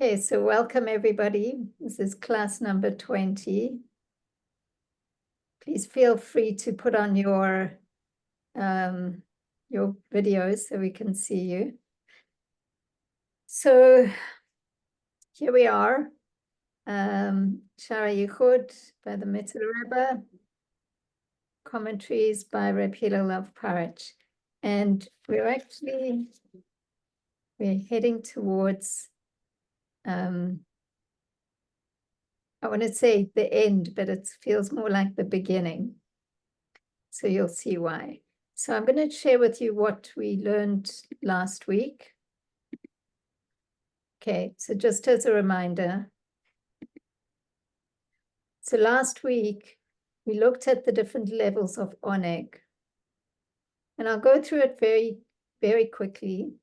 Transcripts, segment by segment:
Okay, so welcome everybody. This is class number 20. Please feel free to put on your videos so we can see you. So here we are, Shara Yichud by the Mitzvah Rebbe, commentaries by Reb Hillel of Parach. And we're heading towards I want to say the end, but it feels more like the beginning. So you'll see why. So I'm going to share with you what we learned last week. Okay, so just as a reminder. So last week, we looked at the different levels of oneg. And I'll go through it very, very quickly,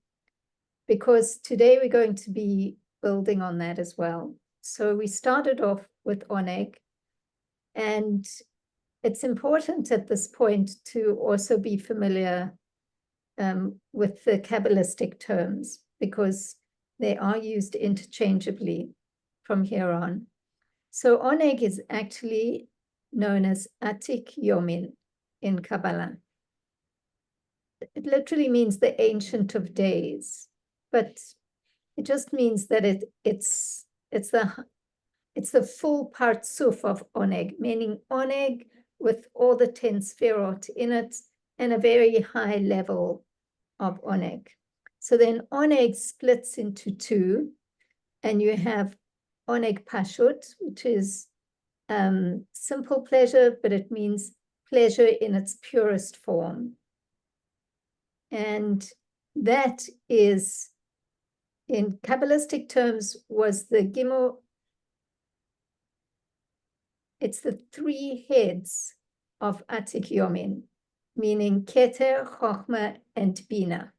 because today we're going to be building on that as well. So we started off with oneg, and it's important at this point to also be familiar with the Kabbalistic terms, because they are used interchangeably from here on. So oneg is actually known as Atik-Yommin in Kabbalah. It literally means the ancient of days, but it just means that it's the full Partzuf of oneg, meaning oneg with all the 10 sferot in it and a very high level of oneg. So then oneg splits into two, and you have oneg pashut, which is simple pleasure, but it means pleasure in its purest form. And that is, in Kabbalistic terms, was the Gimel. It's the three heads of Atik-Yommin, meaning Keter, Chochma, and Bina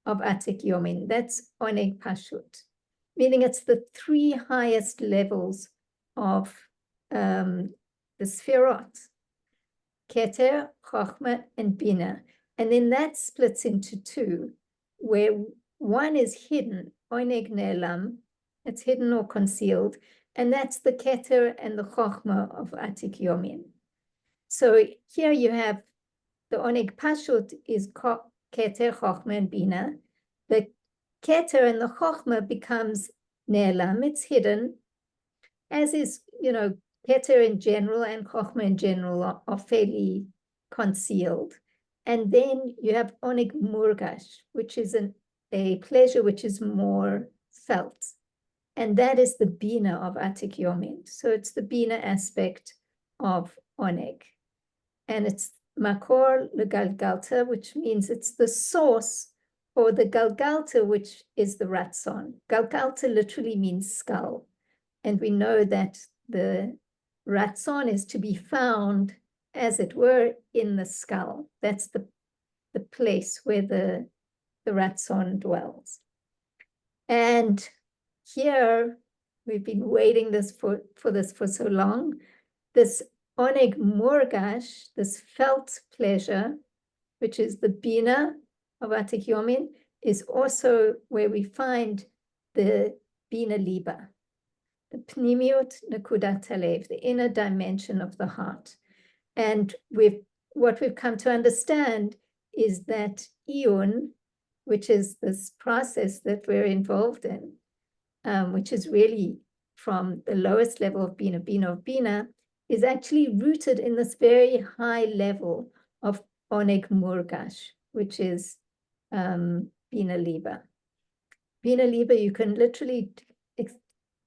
of Atik-Yommin. That's oneg pashut, meaning it's the three highest levels of the sferot, Keter, Chochma, and Bina. And then that splits into two, where one is hidden, oneg ne'elam, it's hidden or concealed, and that's the Keter and the Chochma of Atik-Yommin. So here you have the oneg pashut is Keter, Chochma, and Bina. The Keter and the Chochma becomes ne'elam, it's hidden, as is, Keter in general and Chochma in general are fairly concealed. And then you have oneg murgash, which is a pleasure which is more felt. And that is the Bina of Atik-Yommin. So it's the Bina aspect of oneg. And it's makor legolgaltã, which means it's the source for the golgaltã, which is the Ratzon. Golgaltã literally means skull. And we know that the Ratzon is to be found, as it were, in the skull. That's the place where the Ratzon dwells. And here, we've been waiting for this for so long. This oneg murgash, this felt pleasure, which is the Bina of Atik-Yommin, is also where we find the Bina Liba, the pnimiut nekudat halev, the inner dimension of the heart. And what we've come to understand is that Iyun, which is this process that we're involved in, which is really from the lowest level of Bina of Bina, is actually rooted in this very high level of oneg murgash, which is Bina Liba. Bina Liba, you can literally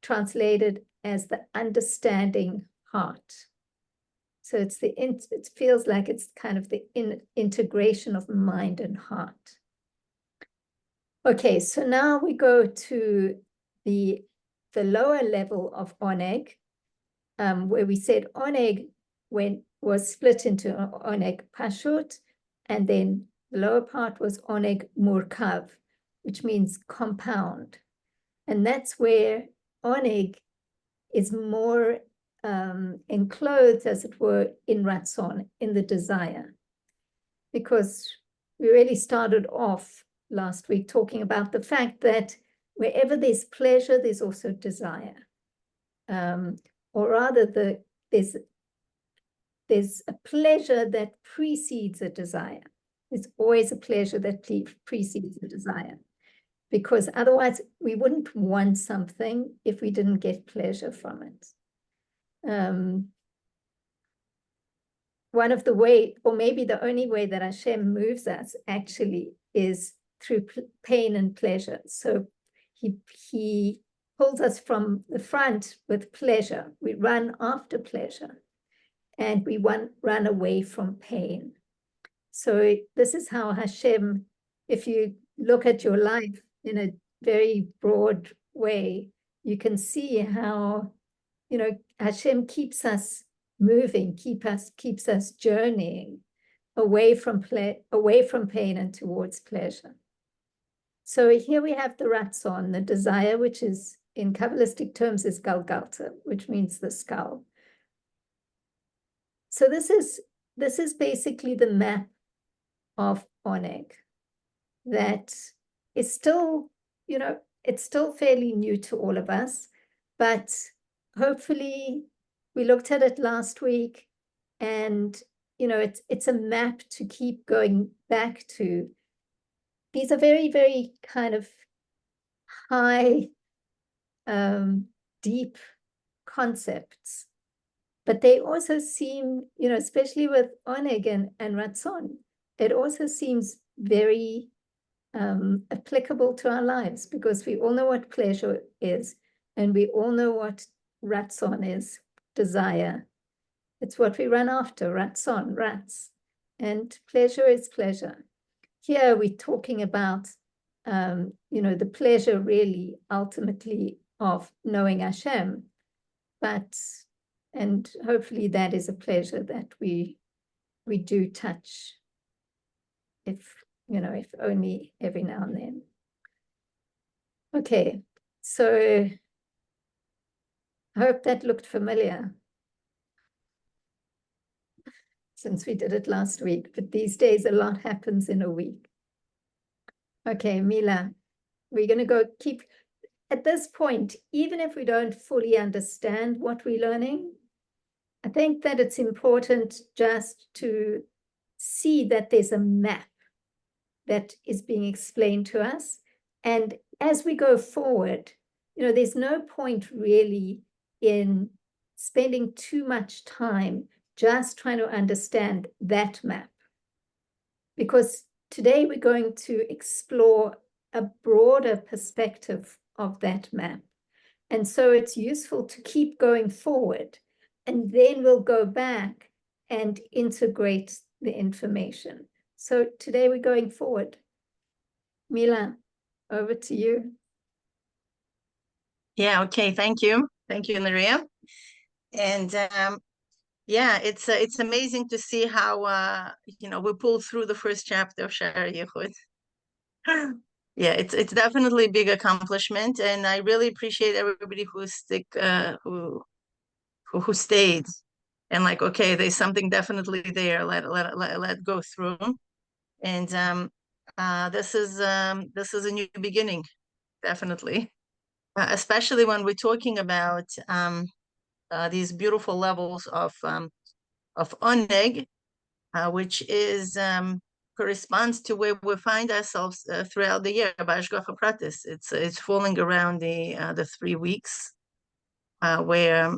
translate it as the understanding heart. So it feels like it's kind of the integration of mind and heart. Okay, so now we go to the lower level of oneg, where we said oneg was split into oneg pashut, and then the lower part was oneg murkav, which means compound. And that's where oneg is more enclosed, as it were, in Ratzon, in the desire. Because we really started off last week talking about the fact that wherever there's pleasure, there's also desire. Or rather, there's a pleasure that precedes a desire. There's always a pleasure that precedes a desire, because otherwise we wouldn't want something if we didn't get pleasure from it. One of the way, or maybe the only way that Hashem moves us actually is through pain and pleasure. So he pulls us from the front with pleasure. We run after pleasure, and we run away from pain. So this is how Hashem, if you look at your life in a very broad way, you can see how, Hashem keeps us moving, keeps us journeying away from pain and towards pleasure. So here we have the Ratzon, the desire, which is in Kabbalistic terms is golgaltã, which means the skull. So this is basically the map of Oneg that is still, it's still fairly new to all of us, but hopefully we looked at it last week, and it's a map to keep going back to. These are very, very kind of high, deep concepts, but they also seem, especially with Oneg and Ratzon, it also seems very applicable to our lives, because we all know what pleasure is, and we all know what Ratzon is, desire. It's what we run after, Ratzon, Ratz, and pleasure is pleasure. Here we're talking about, the pleasure really ultimately of knowing Hashem, and hopefully that is a pleasure that we do touch, if only every now and then. Okay, so I hope that looked familiar, since we did it last week, but these days a lot happens in a week. Okay, Mila, we're going to go keep, at this point, even if we don't fully understand what we're learning, I think that it's important just to see that there's a map that is being explained to us. And as we go forward, there's no point really in spending too much time just trying to understand that map. Because today we're going to explore a broader perspective of that map. And so it's useful to keep going forward, and then we'll go back and integrate the information. So today we're going forward. Mila, over to you. Yeah, okay, thank you. Thank you, Neria. And yeah, it's amazing to see how we pulled through the first chapter of Sha'ar Yichud. Yeah, it's definitely a big accomplishment, and I really appreciate everybody who stayed, and like, okay, there's something definitely there. Let go through, and this is a new beginning, definitely, especially when we're talking about these beautiful levels of oneg, which is corresponds to where we find ourselves throughout the year. It's falling around the 3 weeks where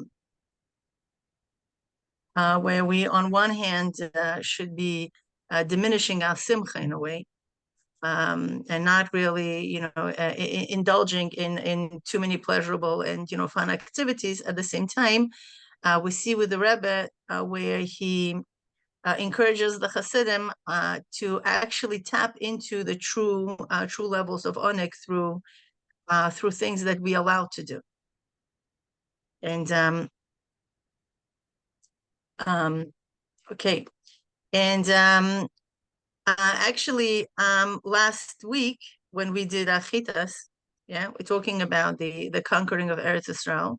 we on one hand should be diminishing our simcha in a way, and not really indulging in too many pleasurable and fun activities. At the same time, we see with the Rebbe where he encourages the Chassidim to actually tap into the true levels of oneg through things that we allow to do. And okay, and actually last week when we did Achitas, we're talking about the conquering of Eretz Yisrael,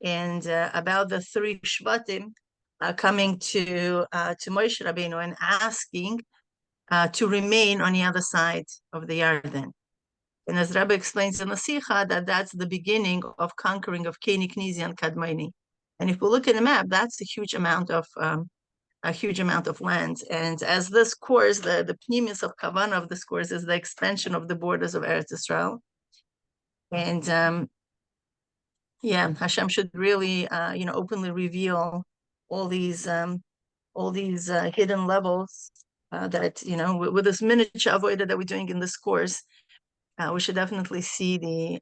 and about the 3 Shvatim coming to Moshe Rabbeinu and asking to remain on the other side of the Yarden. And as Rebbe explains in the Sikha, that's the beginning of conquering of Keni, Knizi, and Kadmoni. And if we look at the map, that's a huge amount of land. And as this course, the pneumis of Kavanah of this course is the expansion of the borders of Eretz Israel. And yeah, Hashem should really, openly reveal all these hidden levels that, with this miniature avodah that we're doing in this course, we should definitely see the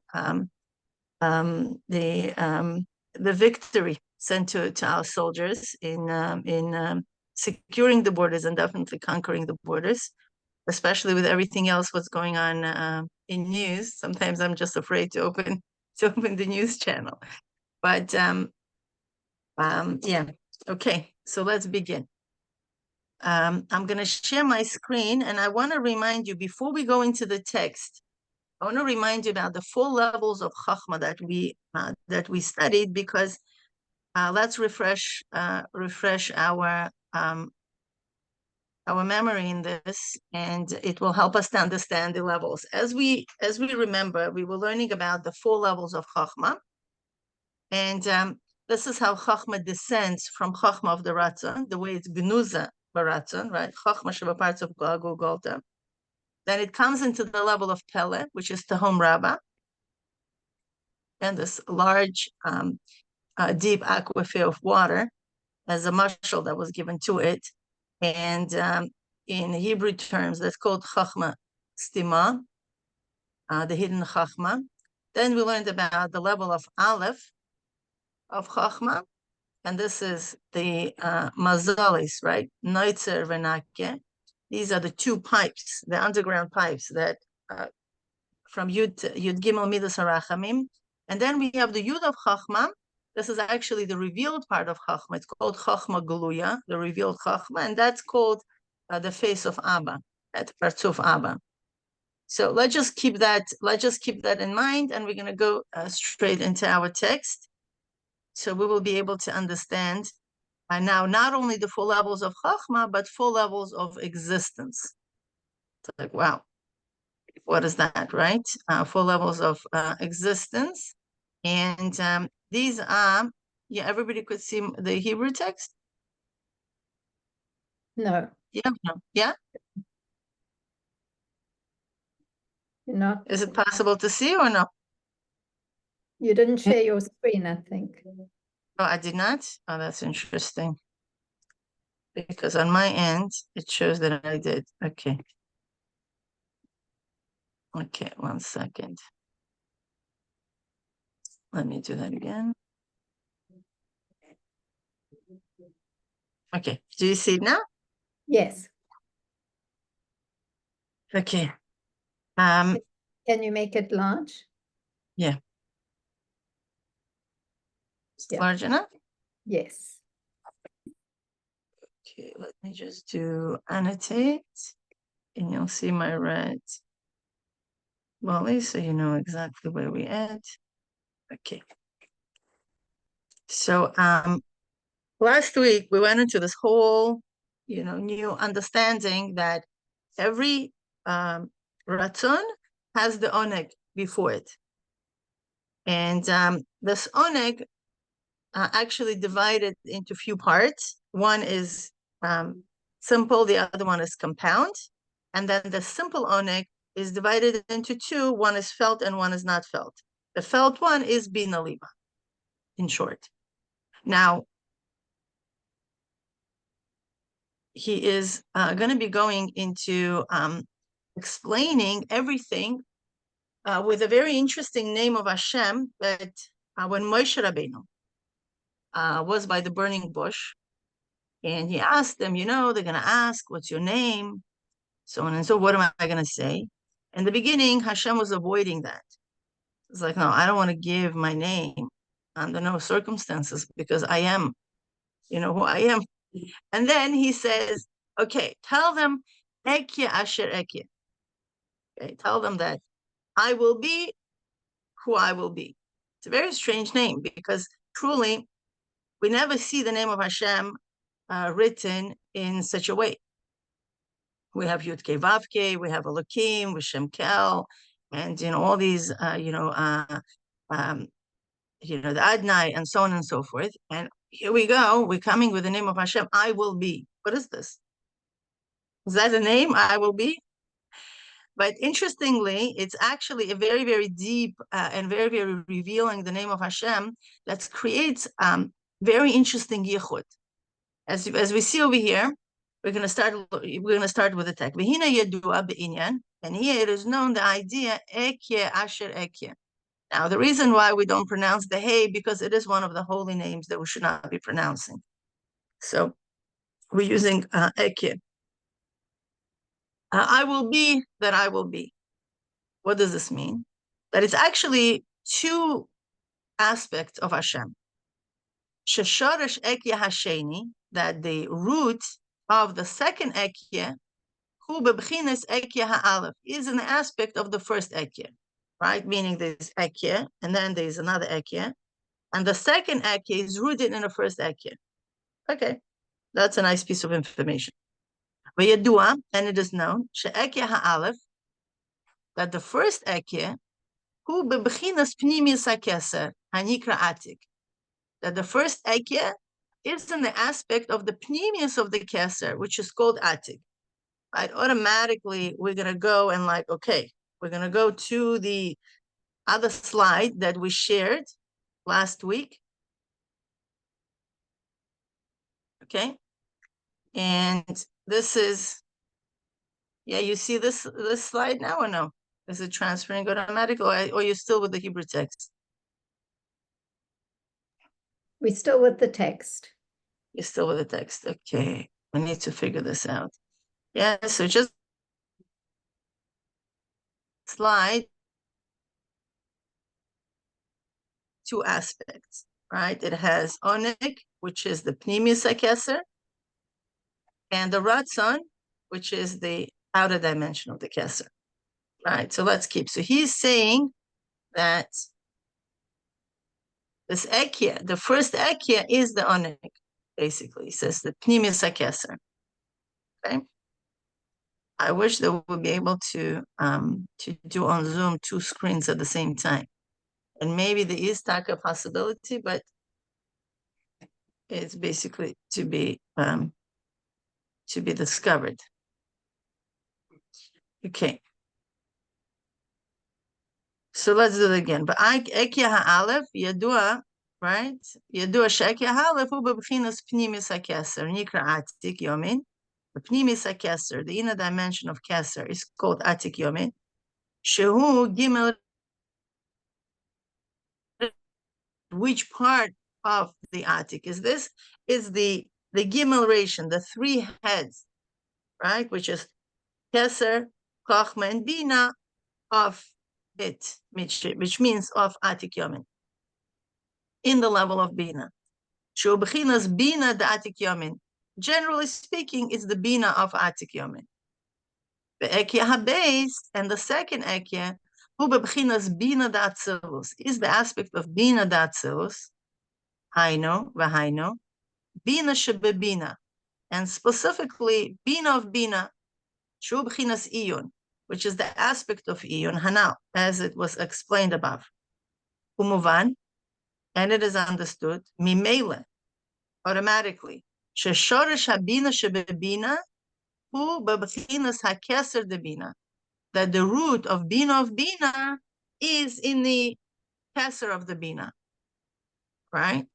victory sent to our soldiers in securing the borders and definitely conquering the borders, especially with everything else what's going on in news. Sometimes I'm just afraid to open the news channel. But yeah, okay, so let's begin. I'm going to share my screen, and I want to remind you, before we go into the text, I want to remind you about the 4 levels of Chochma that we studied, because let's refresh our memory in this, and it will help us to understand the levels. As we remember, we were learning about the 4 levels of Chochma, and this is how Chochma descends from Chochma of the Ratzon, the way it's Gnuza Baratzon, right? Chochma Shebeprtzuf Golgolta. Then it comes into the level of PELE, which is Tehom Rabba, and this large, deep aquifer of water as a mashal that was given to it. And in Hebrew terms, that's called Chochma Stima, the hidden Chachma. Then we learned about the level of Alef of Chochma, and this is the mazalis, right? Noczer, venke. These are the 2 pipes, the underground pipes that from Yud Gimel Midas Harachamim. And then we have the Yud of Chochma. This is actually the revealed part of Chochma. It's called Chochma Geluya, the revealed Chochma, and that's called the face of Abba, at Pרצוף Abba. So let's just keep that in mind, and we're going to go straight into our text. So we will be able to understand now not only the 4 levels of Chochma, but 4 levels of existence. It's like, wow, what is that, right? 4 levels of existence. And these are, yeah, everybody could see the Hebrew text? No. Yeah, no. Yeah? Not. Is it possible to see or no? You didn't share your screen, I think. Oh, I did not? Oh, that's interesting. Because on my end, it shows that I did. Okay. Okay, 1 second. Let me do that again. Okay, do you see it now? Yes. Okay. Can you make it large? Yeah. It's large enough? Yes. Okay, let me just do annotate, and you'll see my red volley, so you know exactly where we at. Okay. So last week we went into this whole, new understanding that every Ratzon has the oneg before it. And this oneg actually divided into few parts. One is simple, the other one is compound. And then the simple oneg is divided into 2. One is felt and one is not felt. The felt one is Bina Liba, in short. Now, he is going to be going into explaining everything with a very interesting name of Hashem that when Moshe Rabbeinu was by the burning bush, and he asked them, they're going to ask, what's your name? So on and so, what am I going to say? In the beginning, Hashem was avoiding that. It's like, no, I don't want to give my name under no circumstances, because I am, who I am. And then he says, okay, tell them, Ekya Asher Ekya. Okay, tell them that I will be who I will be. It's a very strange name, because truly, we never see the name of Hashem written in such a way. We have Yud Ke Vav Ke, we have Elokim, we Shem Kel, and all these, the Adnai, and so on and so forth. And here we go. We're coming with the name of Hashem. I will be. What is this? Is that a name? I will be. But interestingly, it's actually a very, very deep and very, very revealing the name of Hashem that creates very interesting yichud. As we see over here, we're going to start with the text. And here it is known the idea ekye asher ekye. Now, the reason why we don't pronounce the hey, because it is one of the holy names that we should not be pronouncing. So we're using ekye. I will be that I will be. What does this mean? That it's actually two aspects of Hashem. Sheshorish ekye hasheni, that the root of the second ekye, hu bebchines ekye ha'alef, is an aspect of the first ekye, right? Meaning there's ekye, and then there's another ekye, and the second ekye is rooted in the first ekye. Okay, that's a nice piece of information. V'yadua, and it is known, she'ekye ha'alef, that the first ekye, hu bebchinas pnimis hakeser, hanikra atik, that the first ekye is in the aspect of the pnimius of the keser, which is called atik. Right? Automatically, we're going to go and we're going to go to the other slide that we shared last week. Okay. And this is, you see this slide now or no? Is it transferring automatically, or you're still with the Hebrew text? We're still with the text. You're still with the text. Okay. I need to figure this out. Yeah, so just slide two aspects, right? It has onik, which is the pnimius hakeser, and the ratzon, which is the outer dimension of the keser, right? So let's keep. So he's saying that this ekya, the first ekya, is the onik, basically. He says the pnimius hakeser. Okay. I wish that we would be able to do on Zoom 2 screens at the same time. And maybe there is a possibility, but it's basically to be discovered. Okay. So let's do it again. But ekya ha'alef yadua, right? Yadua she'ekya ha'alef hu b'bchinas pnimis hakeser nikra atik yomין. The pnimis hakeser, the inner dimension of keser, is called atik yomין. Shehu gimel. Which part of the atik is this? Is the gimel ration, the 3 heads, right? Which is keser, chochma, and bina of it, which means of atik yomין, in the level of bina. שבביnas bina da'atik yomין. Generally speaking, it's the bina of atik yomין. The ekya habeis, and the second ekya, hu bebchinas bina da'atzilus, is the aspect of bina da'atzilus, haino v'haino, bina shebebina, and specifically bina of bina, shu b'chinas iyun, which is the aspect of iyun hanal, as it was explained above. Umuvan, and it is understood, mimele, automatically, sheshorish habina shebebina, hu bebchinas hakeser de bina, that the root of bina is in the keser of the bina, right?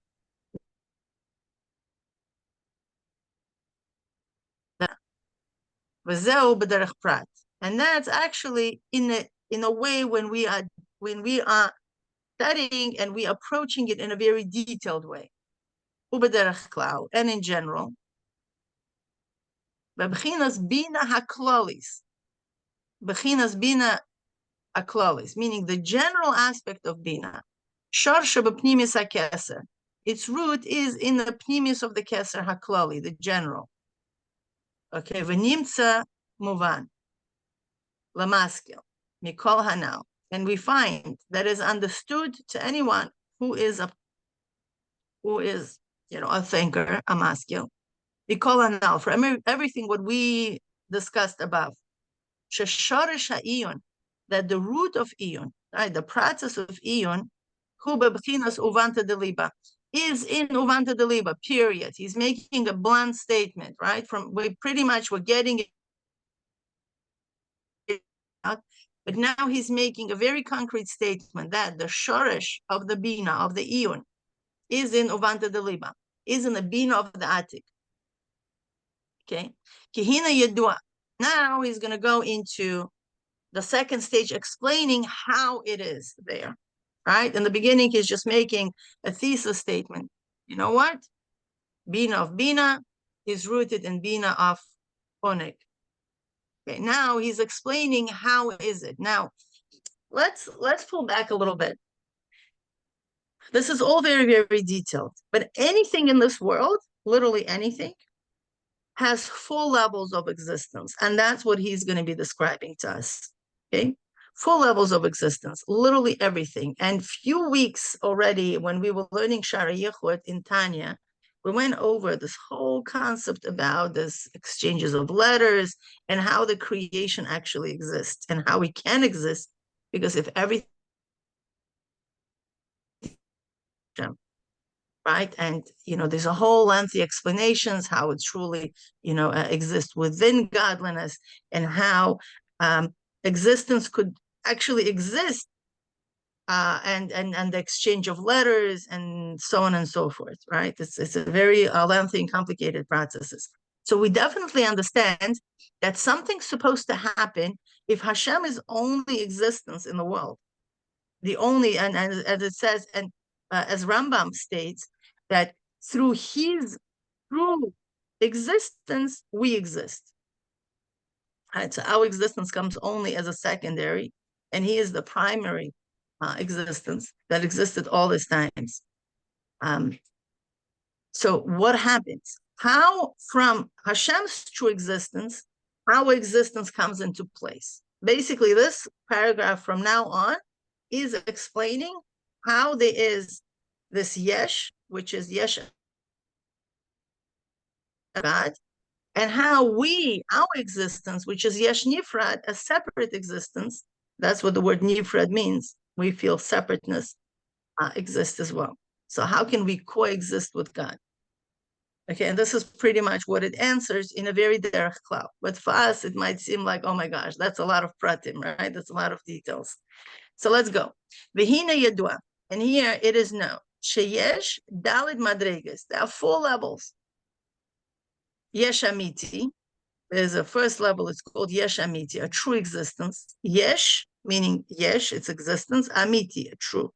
And that's actually in a way when we are studying and we are approaching it in a very detailed way. And in general, b'chinas bina haklolis, b'chinas bina haklolis, meaning the general aspect of bina. Sharsha b'pnimis hakeser, its root is in the pnimis of the keser hakloli, the general. Okay, v'nimtza muvan lamaskil mikol hanal, and we find that is understood to anyone who is a thinker, a maskil. Mikol hanal, for everything what we discussed above. Sheshorish ha'iyun, that the root of Iyun, right, the process of Iyun, hu bebchinas uvanta de liba, is in uvanta de liba, period. He's making a blunt statement, right? We're getting it out, but now he's making a very concrete statement that the shoresh of the Bina, of the Iyun, is in uvanta de liba, is in the Bina of the Atik. Okay, kihina yedua. Now he's going to go into the second stage, explaining how it is there, right? In the beginning, he's just making a thesis statement. You know what? Bina of Bina is rooted in Bina of Onik. Okay, now he's explaining how is it. Now, let's pull back a little bit. This is all very, very detailed, but anything in this world, literally anything, has 4 levels of existence, and that's what he's going to be describing to us. Okay, 4 levels of existence, literally everything. And few weeks already, when we were learning Shara Yichud in Tanya, we went over this whole concept about this exchanges of letters and how the creation actually exists and how we can exist, because if everything, right? And, there's a whole lengthy explanations how it truly, exists within godliness, and how existence could actually exist, and the exchange of letters and so on and so forth, right? It's a very lengthy and complicated processes. So we definitely understand that something's supposed to happen if Hashem is only existence in the world. The only, and as it says, and as Rambam states, that through his true existence, we exist. Right? So our existence comes only as a secondary, and he is the primary existence that existed all these times. So what happens? How from Hashem's true existence, our existence comes into place. Basically, this paragraph from now on is explaining how there is this yesh, which is yesh God, and how our existence, which is yesh nifrad, a separate existence, that's what the word nifrad means. We feel separateness exists as well. So how can we coexist with God? Okay, and this is pretty much what it answers in a very derech klal. But for us, it might seem like, oh my gosh, that's a lot of pratim, right? That's a lot of details. So let's go. V'hina yadua, and here it is known. Sheyesh dalid madreges. There are 4 levels. Yesh amiti. There's a first level. It's called yesh amiti, a true existence. Yesh meaning yesh, its existence. Amiti, a true.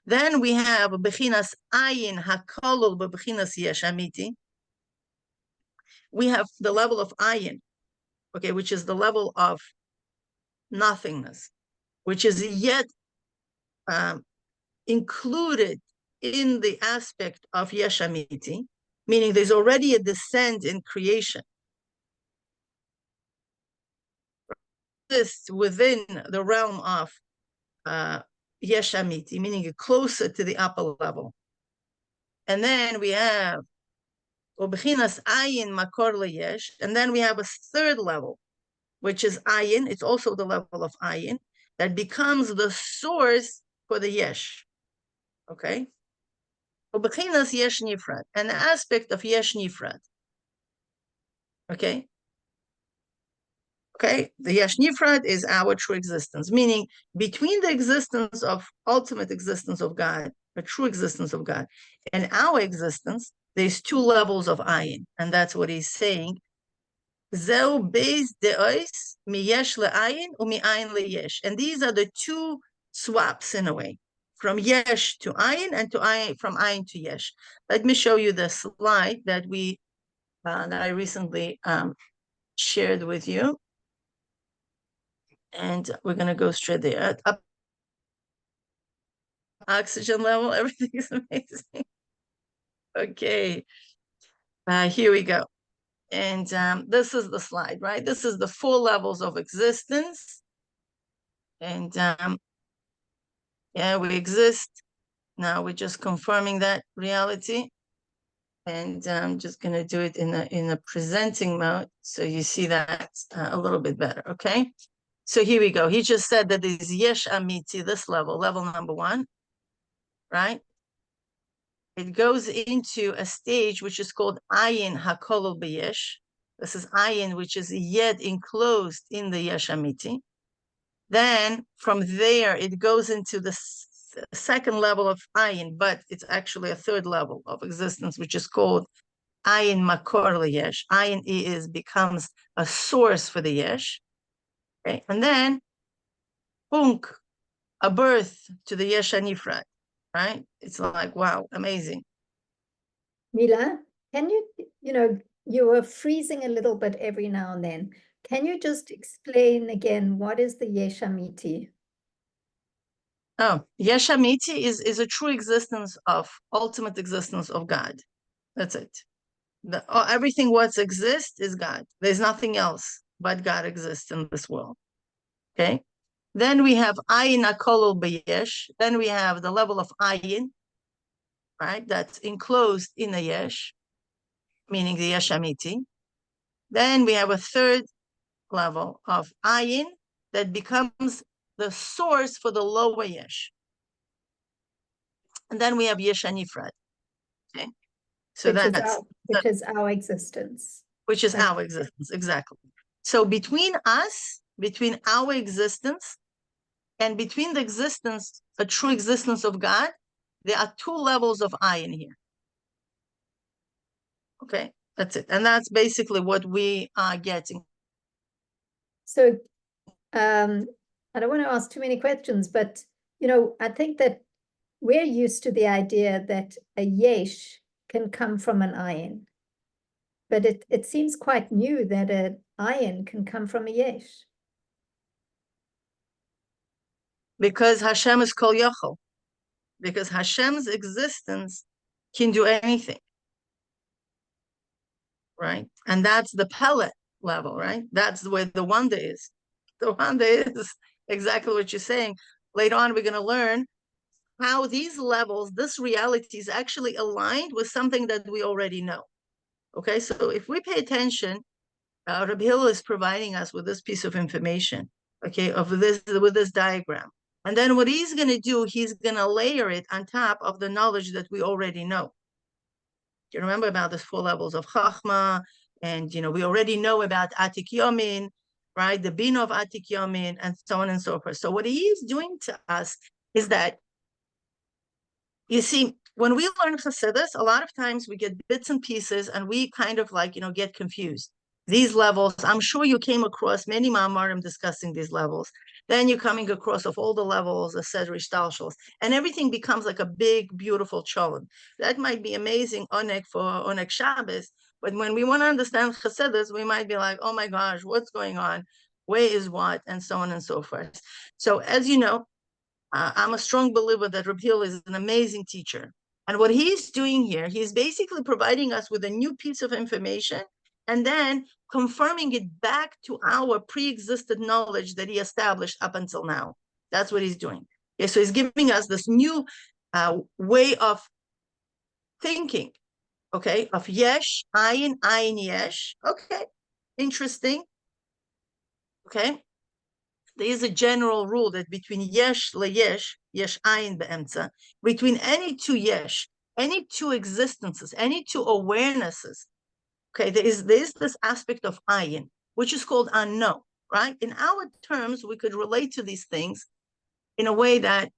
Then we have bechinas ayin hakolol bechinas yesh amiti. We have the level of ayin, okay, which is the level of nothingness, which is yet included in the aspect of yesh amiti, meaning there's already a descent in creation. This within the realm of yesh amiti, meaning closer to the upper level. And then we have Obechinas ayin makor leyesh, and then we have a third level, which is ayin. It's also the level of ayin that becomes the source for the yesh. Okay. Obechinas yesh nifrad, an aspect of yesh nifrad. Okay. Okay. The yesh nifrad is our true existence, meaning between the existence of ultimate existence of God, the true existence of God, and our existence, there's 2 levels of ayin, and that's what he's saying. Zeu beis de'os miyesh le'ayin u'mi'ayin le'yesh, and these are the 2 swaps in a way, from yesh to ayin and to ayin, from ayin to yesh. Let me show you the slide that I recently shared with you, and we're going to go straight there. Up oxygen level, everything is amazing. Okay, here we go. And this is the slide, right? This is the 4 levels of existence. And yeah, we exist. Now we're just confirming that reality. And I'm just going to do it in a presenting mode, so you see that a little bit better, okay? So here we go. He just said that is yesh amiti, this level number 1, right? It goes into a stage which is called ayin hakolol b'yesh. This is ayin, which is yet enclosed in the yesh amiti. Then from there, it goes into the second level of ayin, but it's actually a third level of existence, which is called ayin makor l'yesh. Ayin becomes a source for the yesh. Okay, and then punk, a birth to the yesh hanifrad, right? It's like, wow, amazing. Mila, can you were freezing a little bit every now and then. Can you just explain again what is the yesh amiti? Oh, yesh amiti is a true existence of ultimate existence of God. That's it. Everything what exists is God. There's nothing else but God exists in this world. Okay. Then we have ayin hakolol b'yesh. Then we have the level of ayin, right? That's enclosed in a yesh, meaning the yesh amiti. Then we have a third level of ayin that becomes the source for the lower yesh. And then we have yesh hanifrad. Okay. So which is our existence. Which is our existence, exactly. So between us, between our existence, and between the existence, a true existence of God, there are 2 levels of ayin here. Okay, that's it. And that's basically what we are getting. So I don't want to ask too many questions, but I think that we're used to the idea that a yesh can come from an ayin. But it seems quite new that an ayin can come from a yesh. Because Hashem is kol yochel. Because Hashem's existence can do anything. Right? And that's the PELE level, right? That's where the wonder is. The wonder is exactly what you're saying. Later on, we're going to learn how these levels, this reality is actually aligned with something that we already know. Okay, so if we pay attention, Rabbi Hillel is providing us with this piece of information, okay, with this diagram. And then what he's going to do, he's going to layer it on top of the knowledge that we already know. Do you remember about the 4 levels of Chachma? And, we already know about Yomin, right? The Bina of Atik-Bina Liba, and so on and so forth. So what he is doing to us is that, you see, when we learn Chassidus, a lot of times we get bits and pieces and we kind of get confused. These levels, I'm sure you came across many ma'amarim discussing these levels. Then you're coming across of all the levels, etc., and everything becomes like a big, beautiful cholent. That might be amazing onek for onek Shabbos, but when we want to understand Chassidus, we might be like, oh my gosh, what's going on? Where is what? And so on and so forth. So as you know, I'm a strong believer that Rabbi Hillel is an amazing teacher. And what he's doing here, he's basically providing us with a new piece of information and then confirming it back to our pre-existed knowledge that he established up until now. That's what he's doing. Okay, so he's giving us this new way of thinking, okay, of yesh, ayin, yesh. Okay, interesting. Okay. There is a general rule that between yesh leyesh, yesh ayin be'emtza, between any 2 yesh, any 2 existences, any 2 awarenesses, okay, there is this aspect of ayin, which is called unknown, right? In our terms, we could relate to these things in a way that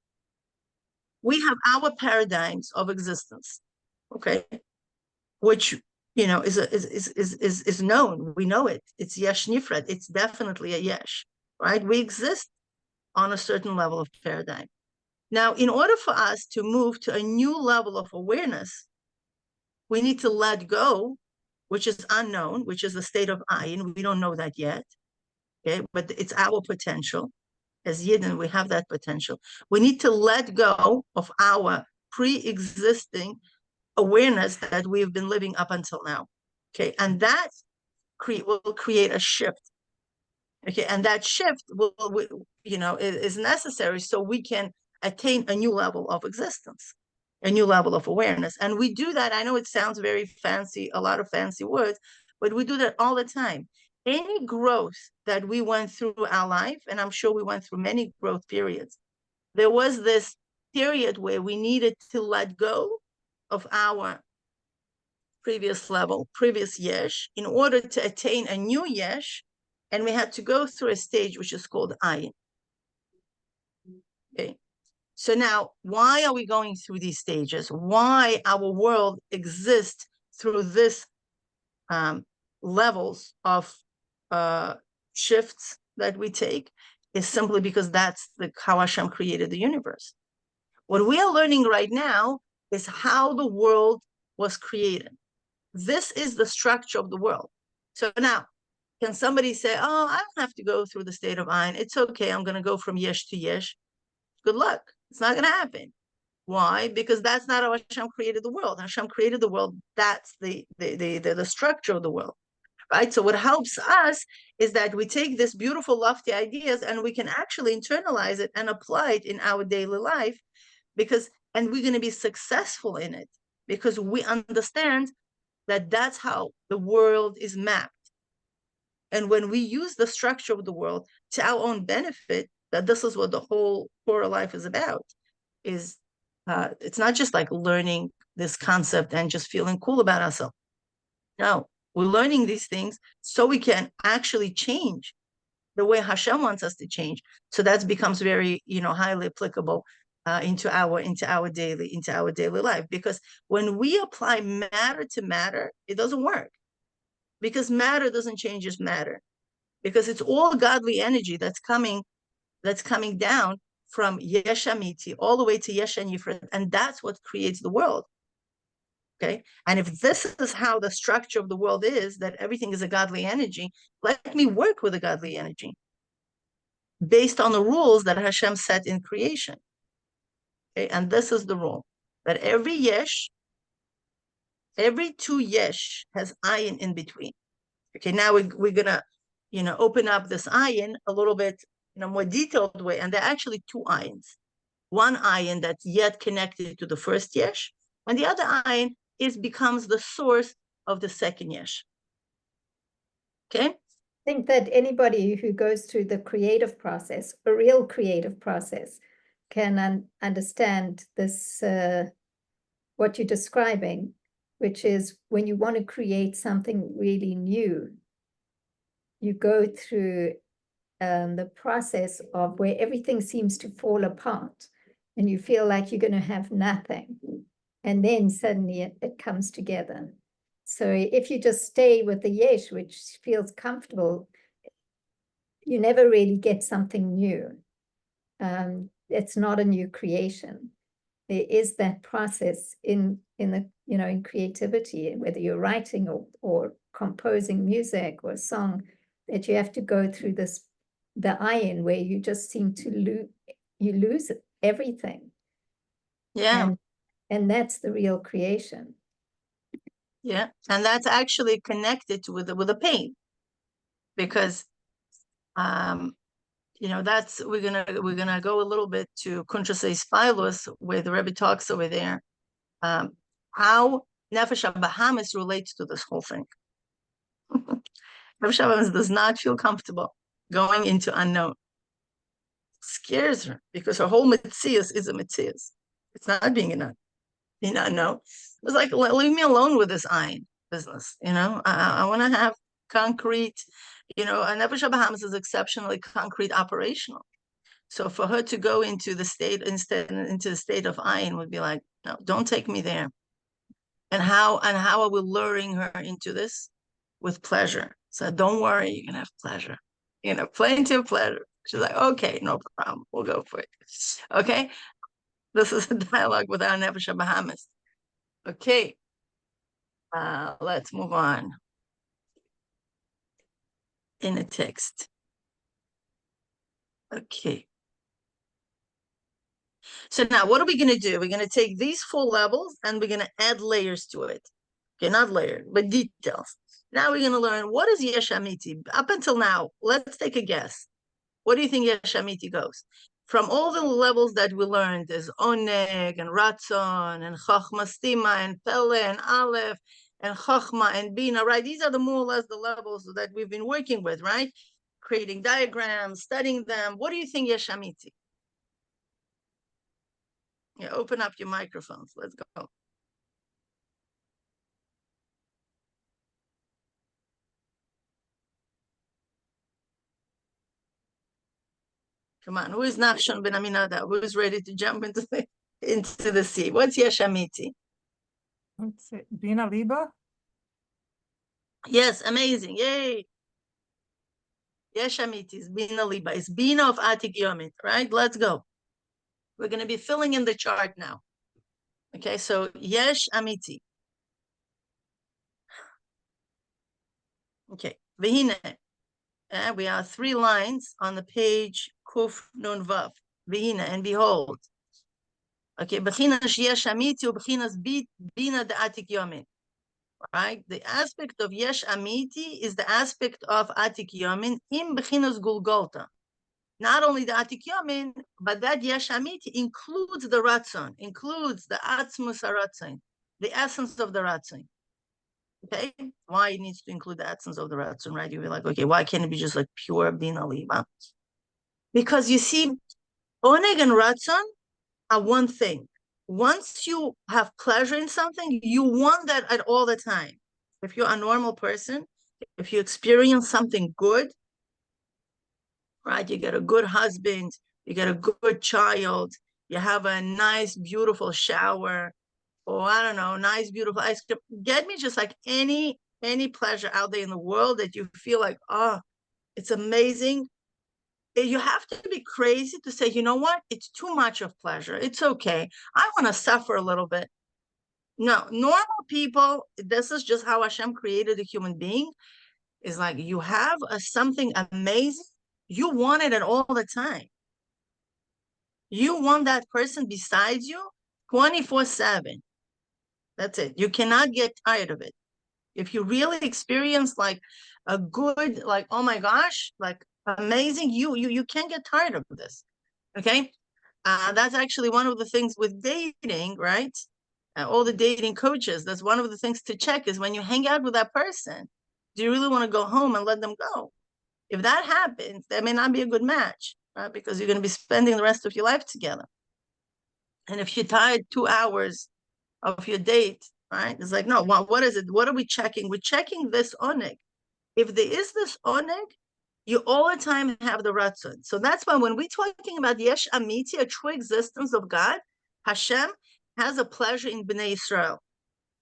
we have our paradigms of existence, okay, which is known. We know it. It's yesh nifrad. It's definitely a yesh, right? We exist on a certain level of paradigm. Now, in order for us to move to a new level of awareness, we need to let go, which is unknown, which is the state of ayin. We don't know that yet, okay? But it's our potential. As Yidden, we have that potential. We need to let go of our pre-existing awareness that we've been living up until now, okay? And that will create a shift, okay? And that shift is necessary so we can attain a new level of existence, a new level of awareness. And we do that. I know it sounds very fancy, a lot of fancy words, but we do that all the time. any growth that we went through our life, and I'm sure we went through many growth periods, there was this period where we needed to let go of our previous level, previous yesh, in order to attain a new yesh, and we had to go through a stage which is called ayin. Okay, so now why are we going through these stages? Why our world exists through this levels of shifts that we take is simply because that's how Hashem created the universe. What we are learning right now is how the world was created. This is the structure of the world. So now, can somebody say, oh, I don't have to go through the state of ayin. It's okay. I'm going to go from yesh to yesh. Good luck. It's not going to happen. Why? Because that's not how Hashem created the world. Hashem created the world. That's the structure of the world. Right? So what helps us is that we take this beautiful, lofty ideas and we can actually internalize it and apply it in our daily life, and we're going to be successful in it because we understand that that's how the world is mapped. And when we use the structure of the world to our own benefit, that this is what the whole core life is about, is it's not just like learning this concept and just feeling cool about ourselves. No, we're learning these things so we can actually change the way Hashem wants us to change. So that becomes very, highly applicable into our daily life. Because when we apply matter to matter, it doesn't work. Because matter doesn't change just matter. Because it's all godly energy that's coming down from Yesh Amiti all the way to Yesh Nifrad, and that's what creates the world. Okay, and if this is how the structure of the world is, that everything is a godly energy, let me work with a godly energy based on the rules that Hashem set in creation. Okay, and this is the rule, that every two yesh has ayin in between. Okay, now we're gonna, open up this ayin a little bit in a more detailed way, and there are actually two ayins. One ayin that's yet connected to the first yesh, and the other ayin becomes the source of the second yesh. Okay? I think that anybody who goes through the creative process, a real creative process, can understand this, what you're describing, which is when you want to create something really new, you go through the process of where everything seems to fall apart and you feel like you're going to have nothing. And then suddenly it comes together. So if you just stay with the yesh, which feels comfortable, you never really get something new. It's not a new creation. There is that process in creativity, whether you're writing or composing music or a song, that you have to go through the ayin where you just seem to lose everything. Yeah. And that's the real creation. Yeah, and that's actually connected with the pain, because that's we're gonna go a little bit to Kuntrasei Spilus, where the Rebbe talks over there how Nefesh Bahamis relates to this whole thing. Nefesh Bahamis does not feel comfortable going into unknown. Scares her because her whole mitzias is a mitzias. It's not being an unknown. It was like, leave me alone with this ayin business. I want to have concrete. And Nefesh Bahamis is exceptionally concrete, operational. So for her to go into the state into the state of ayin would be like, no, don't take me there. And how are we luring her into this? With pleasure. So don't worry, you're gonna have pleasure. Plenty of pleasure. She's like, okay, no problem, we'll go for it. Okay, this is a dialogue with our Nefesh Bahamis. Okay, let's move on in the text. Okay. So now what are we going to do? We're going to take these 4 levels and we're going to add layers to it. Okay, not layers, but details. Now we're going to learn, what is Yesh Amiti? Up until now, let's take a guess. What do you think Yesh Amiti goes? From all the levels that we learned, there's Oneg and Ratzon and Chochma, Stima and PELE and Alef and Chochma and Bina, right? These are the more or less the levels that we've been working with, right? Creating diagrams, studying them. What do you think, Yesh Amiti? Yeah, open up your microphones. Let's go. Come on, who is Nachshon ben Aminada? Who is ready to jump into the sea? What's Yesh Amiti? Let's see. Bina Liba? Yes, amazing. Yay. Yesh Amiti is Bina Liba. It's Bina of Atik-Bina, right? Let's go. We're going to be filling in the chart now. Okay, so Yesh Amiti. Okay, Vehine. We have 3 lines on the page Kuf Nun Vav. Vehine, and behold. Okay, Bechinas Yesh Amiti, Bechinas Bina de Atik-Bina. Right? The aspect of Yesh Amiti is the aspect of Atik-Bina in Bechinas Golgoltha. Not only the Atik-Bina, but that Yesh Amiti includes the Ratzon, includes the Atzmus haRatzon, the essence of the Ratzon. Okay, why it needs to include the essence of the Ratzon, right? You'll be like, okay, why can't it be just like pure Bina Liba? Because you see, Oneg and Ratzon are one thing. Once you have pleasure in something, you want that at all the time. If you're a normal person, if you experience something good, right? You get a good husband, you get a good child, you have a nice, beautiful shower, or I don't know, nice, beautiful ice cream. Get me just like any pleasure out there in the world that you feel like, oh, it's amazing. You have to be crazy to say, you know what? It's too much of pleasure. It's okay. I want to suffer a little bit. No, normal people, this is just how Hashem created a human being. Is like you have something amazing. You want it at all the time. You want that person beside you 24/7. That's it. You cannot get tired of it. If you really experience like a good, like, oh my gosh, like amazing, you can't get tired of this. Okay. That's actually one of the things with dating, right? All the dating coaches, that's one of the things to check is when you hang out with that person, do you really want to go home and let them go? If that happens, that may not be a good match, right? Because you're going to be spending the rest of your life together. And if you're tired 2 hours of your date, right? It's like, no, what is it? What are we checking? We're checking this oneg. If there is this oneg, you all the time have the Ratzon. So that's why when we're talking about Yesh Amiti, a true existence of God, Hashem has a pleasure in Bnei Israel.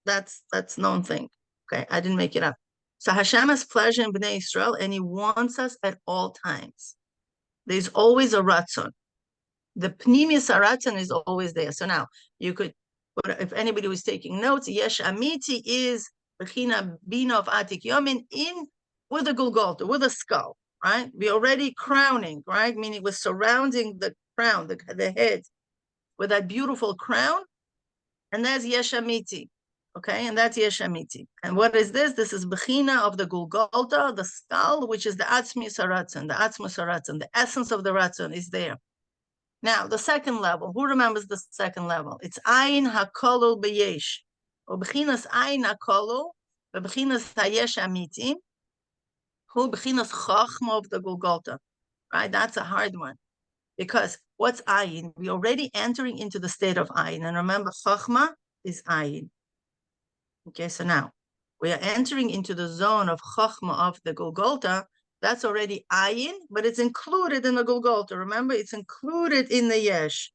That's known thing. Okay, I didn't make it up. So Hashem has pleasure in Bnei Israel, and He wants us at all times. There's always a Ratzon. The Pnimius haRatzon is always there. So now you could, if anybody was taking notes, Yesh Amiti is Bina of Atik-Bina in with a golgoltha, with a skull, right? We're already crowning, right? Meaning we're surrounding the crown, the head, with that beautiful crown, and that's Yesh Amiti, okay? And that's Yesh Amiti. And what is this? This is Bina of the golgoltha, the skull, which is the Atzmus haRatzon, the Atzmus haRatzon, the essence of the Ratzon is there. Now, the second level, who remembers the second level? It's Ayin HaKolol B'yesh, or B'chinas Ayin HaKolol, B'chinas HaYesh Amiti, who B'chinas Chochma of the Golgoltha, right? That's a hard one, because what's Ayin? We're already entering into the state of Ayin, and remember, Chochma is Ayin. Okay, so now, we are entering into the zone of Chochma of the Golgoltha. That's already Ayin, but it's included in the Golgoltha. Remember, it's included in the Yesh,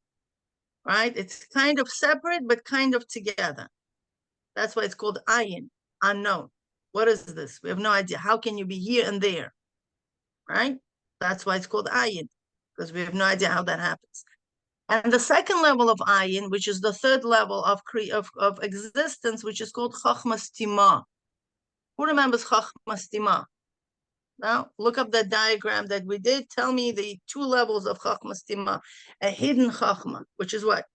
right? It's kind of separate, but kind of together. That's why it's called Ayin, unknown. What is this? We have no idea. How can you be here and there, right? That's why it's called Ayin, because we have no idea how that happens. And the second level of Ayin, which is the third level of existence, which is called Chochma-Stima. Who remembers Chochma-Stima? Now, look up the diagram that we did. Tell me the 2 levels of Chochma-Stima. A hidden Chochma, which is what?